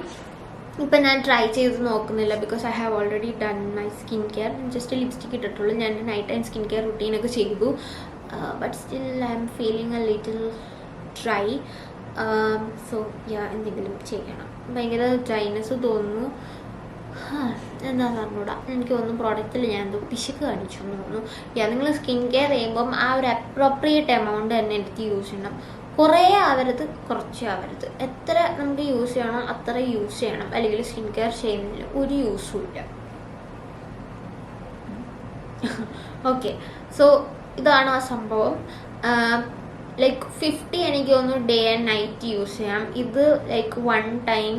ഇപ്പം ഞാൻ ട്രൈ ചെയ്ത് നോക്കുന്നില്ല because I have already done my skin care. Just lipstick ഇട്ടിട്ടുള്ളൂ. ഞാൻ നൈറ്റ് ടൈം സ്കിൻ കെയർ റുട്ടീനൊക്കെ ചെയ്തു. But still I am feeling a little dry. So എന്തെങ്കിലും ചെയ്യണം. ഭയങ്കര ഡ്രൈനെസ് തോന്നുന്നു. എന്താണെന്ന് അറിഞ്ഞൂടാ. എനിക്ക് തോന്നുന്നു പ്രോഡക്റ്റിൽ ഞാൻ എന്തോ പിശുക്ക് കാണിച്ചു എന്ന് തോന്നുന്നു. നിങ്ങൾ സ്കിൻ കെയർ ചെയ്യുമ്പം ആ ഒരു അപ്രോപ്രിയേറ്റ് എമൗണ്ട് തന്നെ എടുത്ത് യൂസ് ചെയ്യണം. കുറേ ആവരുത്, കുറച്ച് ആവരുത്. എത്ര നമുക്ക് യൂസ് ചെയ്യണം അത്ര യൂസ് ചെയ്യണം. അല്ലെങ്കിൽ സ്കിൻ കെയർ ചെയ്യുന്നതിൽ ഒരു യൂസും ഇല്ല. ഓക്കെ, സോ ഇതാണ് ആ സംഭവം. ലൈക്ക് 50 എനിക്ക് തോന്നുന്നു ഡേ ആൻഡ് നൈറ്റ് യൂസ് ചെയ്യാം. ഇത് like 1 time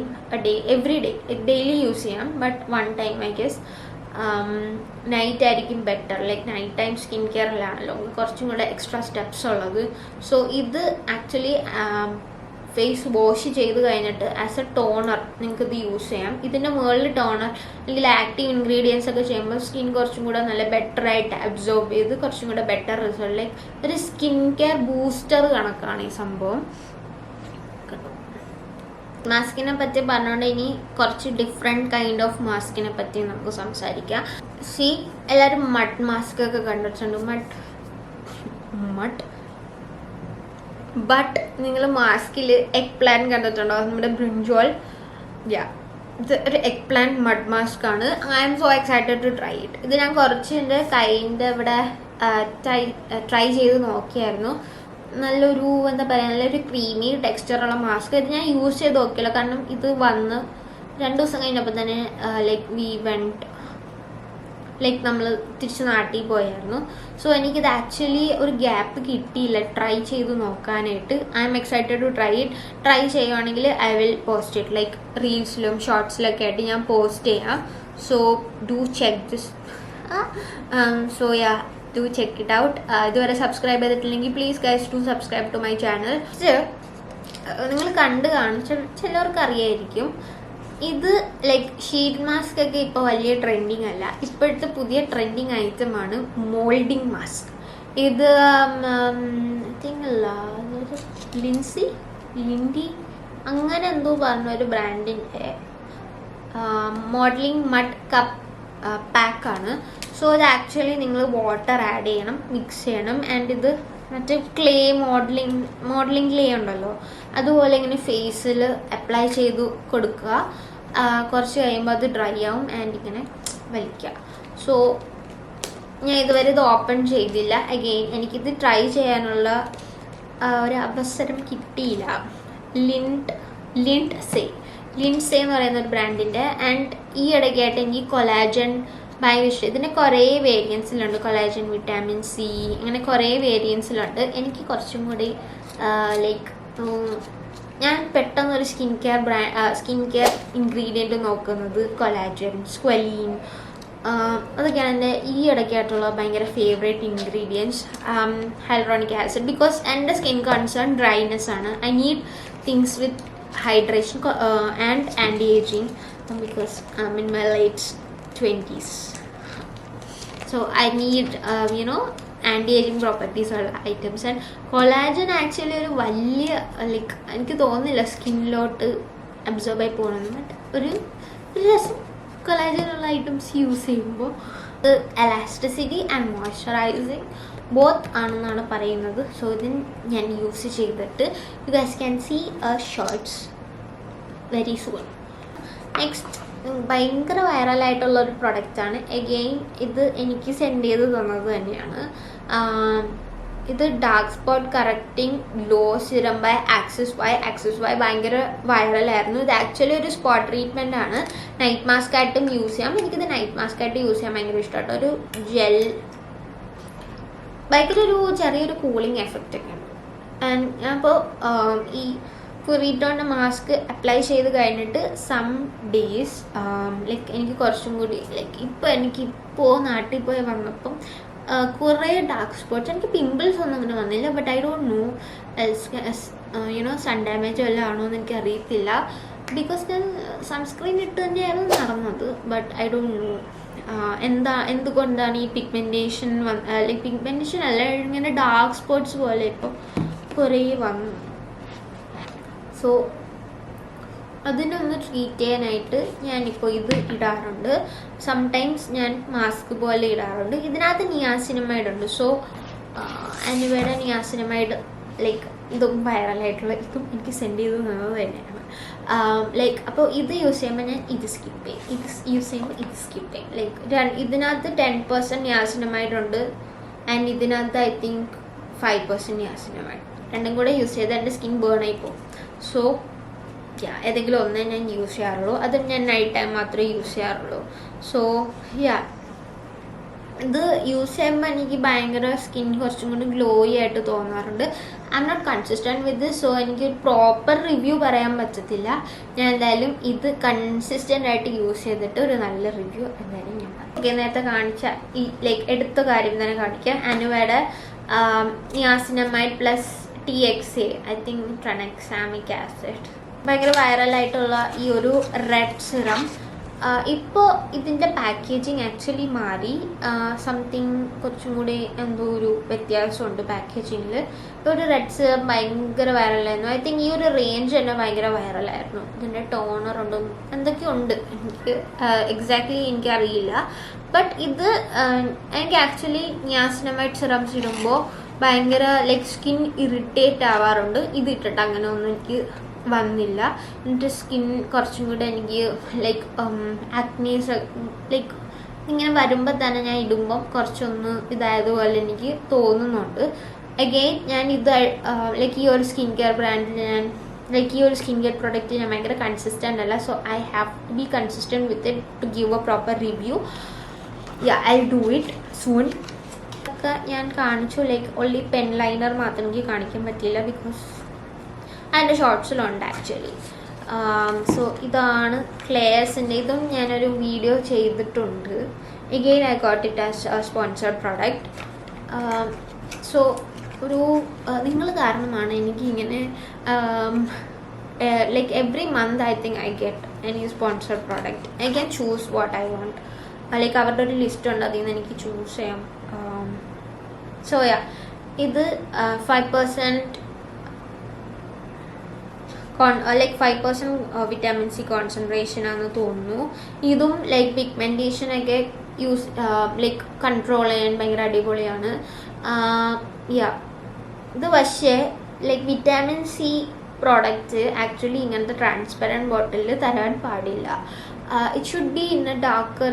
day every day daily use ചെയ്യാം. But 1 time I guess night ആയിരിക്കും better. Like night time skin കെയറിലാണല്ലോ കുറച്ചും കൂടെ എക്സ്ട്രാ സ്റ്റെപ്സ് ഉള്ളത്. സോ ഇത് ആക്ച്വലി ഫേസ് വാഷ് ചെയ്ത് കഴിഞ്ഞിട്ട് ആസ് എ ടോണർ നിങ്ങൾക്ക് ഇത് യൂസ് ചെയ്യാം. ഇതിൻ്റെ മുകളിൽ ടോണർ അല്ലെങ്കിൽ ആക്റ്റീവ് ഇൻഗ്രീഡിയൻസ് ഒക്കെ ചെയ്യുമ്പോൾ സ്കിൻ കുറച്ചും കൂടെ നല്ല ബെറ്റർ ആയിട്ട് അബ്സോർബ് ചെയ്ത് കുറച്ചും കൂടെ ബെറ്റർ റിസൾട്ട്. ലൈക്ക് ഒരു സ്കിൻ കെയർ ബൂസ്റ്റർ കണക്കാണ് ഈ സംഭവം. മാസ്കിനെ പറ്റി പറഞ്ഞുകൊണ്ട് ഇനി കുറച്ച് ഡിഫറെൻറ്റ് കൈൻഡ് ഓഫ് മാസ്കിനെ പറ്റി നമുക്ക് സംസാരിക്കാം. എല്ലാവരും മഡ് മാസ്ക് ഒക്കെ കണ്ടിട്ടുണ്ട്. ബട്ട് നിങ്ങൾ മാസ്കിൽ എഗ് പ്ലാൻ കണ്ടിട്ടുണ്ടോ? നമ്മുടെ ബ്രിഞ്ചോൾ. ഇത് ഒരു എഗ് പ്ലാൻ മഡ് മാസ്ക് ആണ്. I am so excited to try it. ഇത് ഞാൻ കുറച്ച് എൻ്റെ കൈൻ്റെ ഇവിടെ ട്രൈ ചെയ്ത് നോക്കിയായിരുന്നു. നല്ലൊരു എന്താ പറയുക, നല്ലൊരു ക്രീമി ടെക്സ്ചറുള്ള മാസ്ക്. ഇത് ഞാൻ യൂസ് ചെയ്ത് നോക്കിയില്ല, കാരണം ഇത് വന്ന് 2 ദിവസം കഴിഞ്ഞപ്പോൾ തന്നെ ലൈക്ക് നമ്മൾ തിരിച്ച് നാട്ടിൽ പോയായിരുന്നു. സോ എനിക്കിത് ആക്ച്വലി ഒരു ഗ്യാപ്പ് കിട്ടിയില്ല ട്രൈ ചെയ്ത് നോക്കാനായിട്ട്. I am excited to try it. Try ചെയ്യുവാണെങ്കിൽ I will post it. Like റീൽസിലും ഷോർട്സിലൊക്കെ ആയിട്ട് ഞാൻ പോസ്റ്റ് ചെയ്യാം. So do check this. Do check it out. ഇതുവരെ സബ്സ്ക്രൈബ് ചെയ്തിട്ടില്ലെങ്കിൽ please guys do subscribe to my channel. നിങ്ങൾ കണ്ടു കാണും, ചിലവർക്ക് അറിയായിരിക്കും. ഇത് ലൈക്ക് ഷീറ്റ് മാസ്ക് ഒക്കെ ഇപ്പോൾ വലിയ ട്രെൻഡിങ് അല്ല. ഇപ്പോഴത്തെ പുതിയ ട്രെൻഡിങ് ഐറ്റമാണ് മോൾഡിങ് മാസ്ക്. ഇത് ലിൻഡി അങ്ങനെ എന്തോ പറഞ്ഞ ഒരു ബ്രാൻഡിൻ്റെ മോഡലിംഗ് മഡ് കപ്പ് പാക്കാണ്. സോ ഇത് ആക്ച്വലി നിങ്ങൾ വാട്ടർ ആഡ് ചെയ്യണം, മിക്സ് ചെയ്യണം. ആൻഡ് ഇത് മറ്റേ ക്ലേ മോഡലിംഗ് ക്ലേ ഉണ്ടല്ലോ, അതുപോലെ ഇങ്ങനെ ഫേസിൽ അപ്ലൈ ചെയ്ത് കൊടുക്കുക. കുറച്ച് കഴിയുമ്പോൾ അത് ഡ്രൈ ആവും. ആൻഡ് ഇങ്ങനെ വലിക്കുക. സോ ഞാൻ ഇതുവരെ ഇത് ഓപ്പൺ ചെയ്തില്ല. അഗെയിൻ എനിക്കിത് ട്രൈ ചെയ്യാനുള്ള ഒരു അവസരം കിട്ടിയില്ല. ലിൻഡ്സേ എന്ന് പറയുന്ന ഒരു ബ്രാൻഡിൻ്റെ. ആൻഡ് ഈ ഇടയ്ക്കായിട്ട് എനിക്ക് കൊളാജൻ ഭയങ്കര ഇഷ്ടം. ഇതിന് കുറേ വേരിയൻസിലുണ്ട്. കൊളാജൻ, വിറ്റാമിൻ സി, അങ്ങനെ കുറേ വേരിയൻസിലുണ്ട്. എനിക്ക് കുറച്ചും കൂടി ലൈക്ക് ഞാൻ പെട്ടെന്നൊരു സ്കിൻ കെയർ ഇൻഗ്രീഡിയൻറ്റ് നോക്കുന്നത് കൊളാജൻ, സ്ക്വലീൻ, അതൊക്കെയാണ് എൻ്റെ ഈ ഇടയ്ക്കായിട്ടുള്ള ഭയങ്കര ഫേവറേറ്റ് ഇൻഗ്രീഡിയൻറ്റ്സ്. ഹൈലറോണിക് ആസിഡ്, ബിക്കോസ് എൻ്റെ സ്കിൻ കൺസേൺ ഡ്രൈനെസ് ആണ്. I need things with hydration and anti-aging because I'm in my late 20s, so I need anti-aging properties ഉള്ള items. And collagen actually ഒരു വലിയ ലൈക്ക് എനിക്ക് തോന്നുന്നില്ല സ്കിന്നിലോട്ട് അബ്സോർബ് ആയി പോകണമെന്ന്. But ഒരു രസം കൊളാജൻ ഉള്ള ഐറ്റംസ് യൂസ് ചെയ്യുമ്പോൾ എലാസ്റ്റിസിറ്റി ആൻഡ് മോയ്സ്ചറൈസിങ് ബോത്ത് ആണെന്നാണ് പറയുന്നത്. സോ ഇതിന് ഞാൻ യൂസ് ചെയ്തിട്ട് you guys can see shorts very soon. Next ഭയങ്കര വൈറലായിട്ടുള്ള ഒരു പ്രൊഡക്റ്റാണ്. എഗെയിൻ ഇത് എനിക്ക് സെൻഡ് ചെയ്ത് തന്നത് തന്നെയാണ്. ഇത് dark spot correcting glow serum by Axis Y ഭയങ്കര വൈറലായിരുന്നു. ഇത് ആക്ച്വലി ഒരു സ്പോട്ട് ട്രീറ്റ്മെൻ്റ് ആണ്. നൈറ്റ് മാസ്ക് ആയിട്ടും യൂസ് ചെയ്യാം. എനിക്കിത് നൈറ്റ് മാസ്ക് ആയിട്ട് യൂസ് ചെയ്യാൻ ഭയങ്കര ഇഷ്ടമായിട്ട്. ഒരു ജെൽ ഭയങ്കര ഒരു ചെറിയൊരു കൂളിംഗ് എഫക്റ്റ് ഒക്കെ ഉണ്ട്. ആൻഡ് ഞാൻ ഇപ്പോൾ ഈ ഫുറീറ്റോൻ്റെ മാസ്ക് അപ്ലൈ ചെയ്ത് കഴിഞ്ഞിട്ട് സം ഡേയ്സ് ലൈക്ക് എനിക്ക് കുറച്ചും കൂടി ലൈക്ക് എനിക്കിപ്പോൾ നാട്ടിൽ പോയി വന്നപ്പം കുറേ ഡാർക്ക് സ്പോട്ട്സ്, എനിക്ക് പിമ്പിൾസ് ഒന്നും അങ്ങനെ വന്നില്ല. But I don't know sun damage വല്ലതും ആണോ എന്ന് എനിക്ക് അറിയത്തില്ല. ബിക്കോസ് ഞാൻ സൺസ്ക്രീൻ ഇട്ട് തന്നെയായിരുന്നു നടന്നത്. ബട്ട് ഐ ഡോണ്ട് നോ എന്തുകൊണ്ടാണ് ഈ പിഗ്മെൻറ്റേഷൻ ലൈക്ക് പിഗ്മെൻറ്റേഷൻ അല്ല, ഇങ്ങനെ ഡാർക്ക് സ്പോട്ട്സ് പോലെ ഇപ്പോൾ കുറേ വന്നു. സോ അതിനൊന്ന് ട്രീറ്റ് ചെയ്യാനായിട്ട് ഞാനിപ്പോൾ ഇത് ഇടാറുണ്ട്. സംടൈംസ് ഞാൻ മാസ്ക് പോലെ ഇടാറുണ്ട്. ഇതിനകത്ത് നിയാസിനമൈഡ് ഉണ്ട്. സോ അനിവയുടെ നിയാസിനമൈഡ് ലൈക്ക് ഇതും വൈറലായിട്ടുള്ള ഇതും എനിക്ക് സെൻഡ് ചെയ്ത് തന്നത് തന്നെയാണ്. ലൈക്ക് അപ്പോൾ ഇത് യൂസ് ചെയ്യുമ്പോൾ ഞാൻ ഇത് സ്കിപ്പ് ചെയ്യും, ഇത് യൂസ് ചെയ്യുമ്പോൾ ഇത് സ്കിപ്പ് ചെയ്യും. ലൈക്ക് ഇതിനകത്ത് 10% നിയാസിനമൈഡ് ഉണ്ട്. ആൻഡ് ഇതിനകത്ത് ഐ തിങ്ക് 5% നിയാസിനമൈഡ്. രണ്ടും കൂടെ യൂസ് ചെയ്ത് എൻ്റെ സ്കിൻ ബേൺ ആയി പോകും. സോ ഏതെങ്കിലും ഒന്നേ ഞാൻ യൂസ് ചെയ്യാറുള്ളൂ. അതും ഞാൻ നൈറ്റ് ടൈം മാത്രമേ യൂസ് ചെയ്യാറുള്ളൂ. സോ ഇത് യൂസ് ചെയ്യുമ്പോൾ എനിക്ക് ഭയങ്കര സ്കിൻ കുറച്ചും കൂടി ഗ്ലോയി ആയിട്ട് തോന്നാറുണ്ട്. I'm not consistent with this. So എനിക്ക് പ്രോപ്പർ റിവ്യൂ പറയാൻ പറ്റത്തില്ല. ഞാൻ എന്തായാലും ഇത് കൺസിസ്റ്റൻ്റ് ആയിട്ട് യൂസ് ചെയ്തിട്ട് ഒരു നല്ല റിവ്യൂ എന്തായാലും ഞാൻ പറയാം. ഓക്കെ, നേരത്തെ കാണിച്ച ഈ ലൈക്ക് എടുത്ത കാര്യം തന്നെ കാണിക്കാം. അനുവയുടെ niacinamide plus TXA, I think tranexamic acid, ഭയങ്കര വൈറലായിട്ടുള്ള ഈ ഒരു റെഡ് സിറം. ഇപ്പോൾ ഇതിൻ്റെ പാക്കേജിങ് ആക്ച്വലി മാറി. സംതിങ് കുറച്ചും കൂടി എന്തോ ഒരു വ്യത്യാസമുണ്ട് പാക്കേജിങ്ങിൽ. ഇപ്പോൾ ഒരു റെഡ് സിറം ഭയങ്കര വൈറലായിരുന്നു. ഐ തിങ്ക് ഈ ഒരു റേഞ്ച് തന്നെ ഭയങ്കര വൈറലായിരുന്നു. ഇതിൻ്റെ ടോണറുണ്ട്, എന്തൊക്കെയുണ്ട് എനിക്ക് എക്സാക്ട്ലി എനിക്കറിയില്ല. ബട്ട് ഇത് എനിക്ക് ആക്ച്വലി നിയാസിനമൈഡ് സിറംസ് ഇടുമ്പോൾ ഭയങ്കര ലൈക്ക് സ്കിൻ ഇറിറ്റേറ്റ് ആവാറുണ്ട്. ഇത് ഇട്ടിട്ട് അങ്ങനെ ഒന്നും എനിക്ക് വന്നില്ല. എൻ്റെ സ്കിൻ കുറച്ചും കൂടെ എനിക്ക് ലൈക്ക് ആക്നീസ് ലൈക്ക് ഇങ്ങനെ വരുമ്പോൾ തന്നെ ഞാൻ ഇടുമ്പം കുറച്ചൊന്ന് ഇതായതുപോലെ എനിക്ക് തോന്നുന്നുണ്ട്. അഗെയിൻ ഞാൻ ഇത് ലൈക്ക് ഈ ഒരു സ്കിൻ കെയർ ബ്രാൻഡിൽ ഞാൻ ലൈക്ക് ഈ ഒരു സ്കിൻ കെയർ പ്രൊഡക്റ്റ് ഞാൻ ഭയങ്കര കൺസിസ്റ്റൻ്റ് അല്ല. So I have to be consistent with it to give a proper review. I do it soon. ഒക്കെ ഞാൻ കാണിച്ചു. ലൈക്ക് ഓൺലി പെൻ ലൈനർ മാത്രം എനിക്ക് കാണിക്കാൻ പറ്റില്ല ബിക്കോസ് അതിൻ്റെ ഷോർട്സിലുണ്ട് ആക്ച്വലി. സോ ഇതാണ് ക്ലെയർസിൻ്റെ. ഇതും ഞാനൊരു വീഡിയോ ചെയ്തിട്ടുണ്ട്. Again I got it as sponsored product. So ഒരു നിങ്ങൾ കാരണമാണ് എനിക്ക് ഇങ്ങനെ like every month I think I get any sponsored product. I can choose what I want. Like അവരുടെ ഒരു ലിസ്റ്റ് ഉണ്ട്, അതിൽ നിന്ന് എനിക്ക് ചൂസ് ചെയ്യാം. സോ ഇത് 5% ലൈക്ക് 5% വിറ്റാമിൻ സി കോൺസെൻട്രേഷൻ ആണെന്ന് തോന്നുന്നു. ഇതും ലൈക്ക് പിഗ്മെൻറ്റേഷനൊക്കെ യൂസ് ലൈക്ക് കൺട്രോൾ ചെയ്യാൻ ഭയങ്കര അടിപൊളിയാണ്. ഇത് പക്ഷേ like vitamin C product actually ഇങ്ങനത്തെ ട്രാൻസ്പെറൻറ്റ് ബോട്ടിലിൽ തരാൻ പാടില്ല. It should be in A darker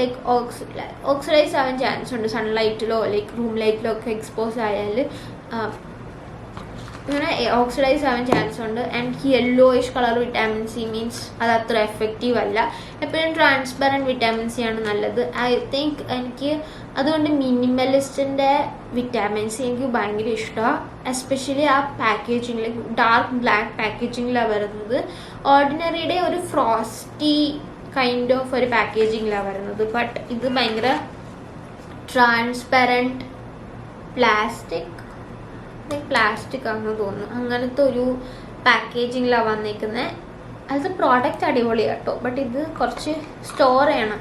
like oxidise ആവാൻ ചാൻസ് ഉണ്ട് സൺലൈറ്റിലോ ലൈക്ക് റൂം ലൈറ്റിലോ ഒക്കെ എക്സ്പോസ് ആയാൽ ഇങ്ങനെ ഓക്സിഡൈസ് ആവാൻ ചാൻസ് ഉണ്ട്. And yellowish colour vitamin C means അത് അത്ര എഫക്റ്റീവ് അല്ല. എപ്പോഴും ട്രാൻസ്പെറൻറ്റ് വിറ്റാമിൻ സി ആണ് നല്ലത്. ഐ തിങ്ക് എനിക്ക് അതുകൊണ്ട് മിനിമലിസ്റ്റിൻ്റെ വിറ്റാമിൻ സി എനിക്ക് ഭയങ്കര ഇഷ്ടമാണ്. എസ്പെഷ്യലി ആ പാക്കേജിങ്ങിൽ ഡാർക്ക് ബ്ലാക്ക് പാക്കേജിങ്ങിലാണ് വരുന്നത്. ഓർഡിനറിയുടെ ഒരു ഫ്രോസ്റ്റി കൈൻഡ് ഓഫ് ഒരു പാക്കേജിങ്ങിലാണ് വരുന്നത്. ബട്ട് ഇത് ഭയങ്കര ട്രാൻസ്പെറൻറ്റ് പ്ലാസ്റ്റിക് ആണെന്ന് തോന്നുന്നു. അങ്ങനത്തെ ഒരു പാക്കേജിങ്ങിലാണ് വന്നേക്കുന്നത്. അത് പ്രോഡക്റ്റ് അടിപൊളിയാണ് കേട്ടോ. ബട്ട് ഇത് കുറച്ച് സ്റ്റോർ ചെയ്യണം.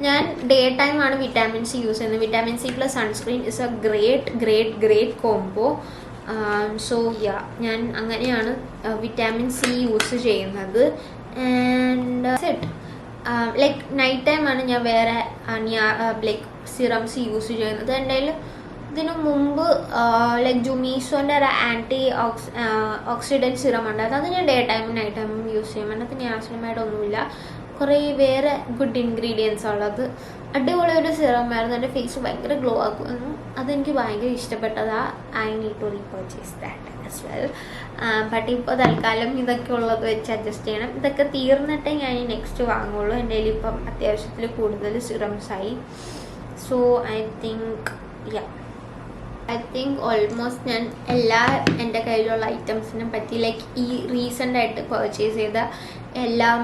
ഞാൻ ഡേ ടൈമാണ് വിറ്റാമിൻ സി യൂസ് ചെയ്യുന്നത്. Vitamin C plus sunscreen is A great combo. So ഞാൻ അങ്ങനെയാണ് വിറ്റാമിൻ സി യൂസ് ചെയ്യുന്നത്. ആൻഡ് ലൈക്ക് നൈറ്റ് ടൈമാണ് ഞാൻ വേറെ ലൈക്ക് സിറംസ് യൂസ് ചെയ്യുന്നത്. എൻ്റെ കയ്യിൽ ഇതിനു മുമ്പ് ലൈക്ക് ജുമീസോൻ്റെ ഒരു ആൻറ്റി ഓക്സിഡൻറ്റ് സിറം ഉണ്ടായിരുന്നു. അത് ഞാൻ ഡേ ടൈമും നൈറ്റ് ടൈമും യൂസ് ചെയ്യും. അതിനകത്ത് നിയാസിനമൈഡൊന്നുമില്ല, കുറേ വേറെ ഗുഡ് ഇൻഗ്രീഡിയൻസ് ഉള്ളത്. അടിപൊളി ഒരു സിറമായിരുന്നു. എൻ്റെ ഫേസ് ഭയങ്കര ഗ്ലോ ആക്കുമായിരുന്നു. അതെനിക്ക് ഭയങ്കര ഇഷ്ടപ്പെട്ടതാ. I need to repurchase that as well. But ഇപ്പോൾ തൽക്കാലം ഇതൊക്കെ ഉള്ളത് വെച്ച് അഡ്ജസ്റ്റ് ചെയ്യണം. ഇതൊക്കെ തീർന്നിട്ടേ ഞാൻ നെക്സ്റ്റ് വാങ്ങുള്ളൂ. എൻ്റെ കയ്യിൽ ഇപ്പം അത്യാവശ്യത്തിൽ കൂടുതൽ സിറംസായി. സോ ഐ തിങ്ക് ഓൾമോസ്റ്റ് ഞാൻ എല്ലാ എൻ്റെ കയ്യിലുള്ള ഐറ്റംസിനെ പറ്റി ലൈക്ക് ഈ റീസെൻ്റായിട്ട് പർച്ചേസ് ചെയ്ത എല്ലാം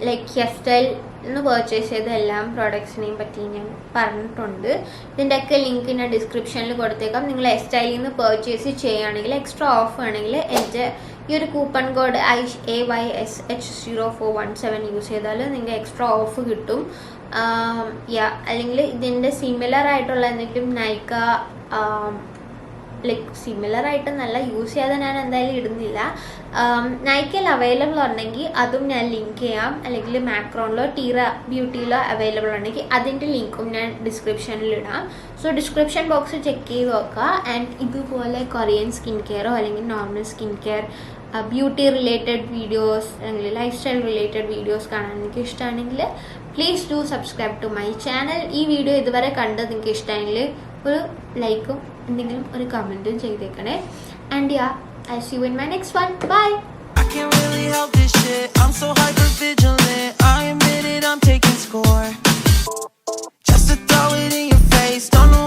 ലൈക്ക് ഹെയർ സ്റ്റൈലിന് പർച്ചേസ് ചെയ്ത എല്ലാ പ്രോഡക്ട്സിനെയും പറ്റി ഞാൻ പറഞ്ഞിട്ടുണ്ട്. ഇതിൻ്റെയൊക്കെ ലിങ്ക് ഞാൻ ഡിസ്ക്രിപ്ഷനിൽ കൊടുത്തേക്കാം. നിങ്ങൾ ഹെയർ സ്റ്റൈലിൽ നിന്ന് പർച്ചേസ് ചെയ്യുകയാണെങ്കിൽ എക്സ്ട്രാ ഓഫ് ആണെങ്കിൽ എൻ്റെ ഈ ഒരു കൂപ്പൺ കോഡ് AYSH0417 യൂസ് ചെയ്താൽ നിങ്ങൾക്ക് എക്സ്ട്രാ ഓഫ് കിട്ടും. അല്ലെങ്കിൽ ഇതിൻ്റെ സിമിലർ ആയിട്ടുള്ള എന്തെങ്കിലും നൈക്ക ലൈക്ക് സിമിലർ ആയിട്ട് നല്ല യൂസ് ചെയ്യാതെ ഞാൻ എന്തായാലും ഇടുന്നില്ല. നൈക്കയിൽ അവൈലബിൾ ഉണ്ടെങ്കിൽ അതും ഞാൻ ലിങ്ക് ചെയ്യാം. അല്ലെങ്കിൽ മാക്രോണിലോ ടീറ ബ്യൂട്ടിയിലോ അവൈലബിൾ ഉണ്ടെങ്കിൽ അതിൻ്റെ ലിങ്കും ഞാൻ ഡിസ്ക്രിപ്ഷനിൽ ഇടാം. സോ ഡിസ്ക്രിപ്ഷൻ ബോക്സ് ചെക്ക് ചെയ്ത് നോക്കുക. ആൻഡ് ഇതുപോലെ കൊറിയൻ സ്കിൻ കെയറോ അല്ലെങ്കിൽ normal skin care beauty related videos അല്ലെങ്കിൽ ലൈഫ് സ്റ്റൈൽ റിലേറ്റഡ് വീഡിയോസ് കാണാൻ എനിക്ക് ഇഷ്ടമാണെങ്കിൽ please do subscribe to my channel. ഈ വീഡിയോ ഇതുവരെ കണ്ടത് നിങ്ങൾക്ക് ഇഷ്ടമായെങ്കിൽ ഒരു ലൈക്കും എന്തെങ്കിലും ഒരു കമൻറ്റും ചെയ്തേക്കണേ. And I'll see you in my next one. Bye. I can't really help this shit. I'm so hyper vigilant. I admit it, I'm taking score. Just to throw it in your face. Don't know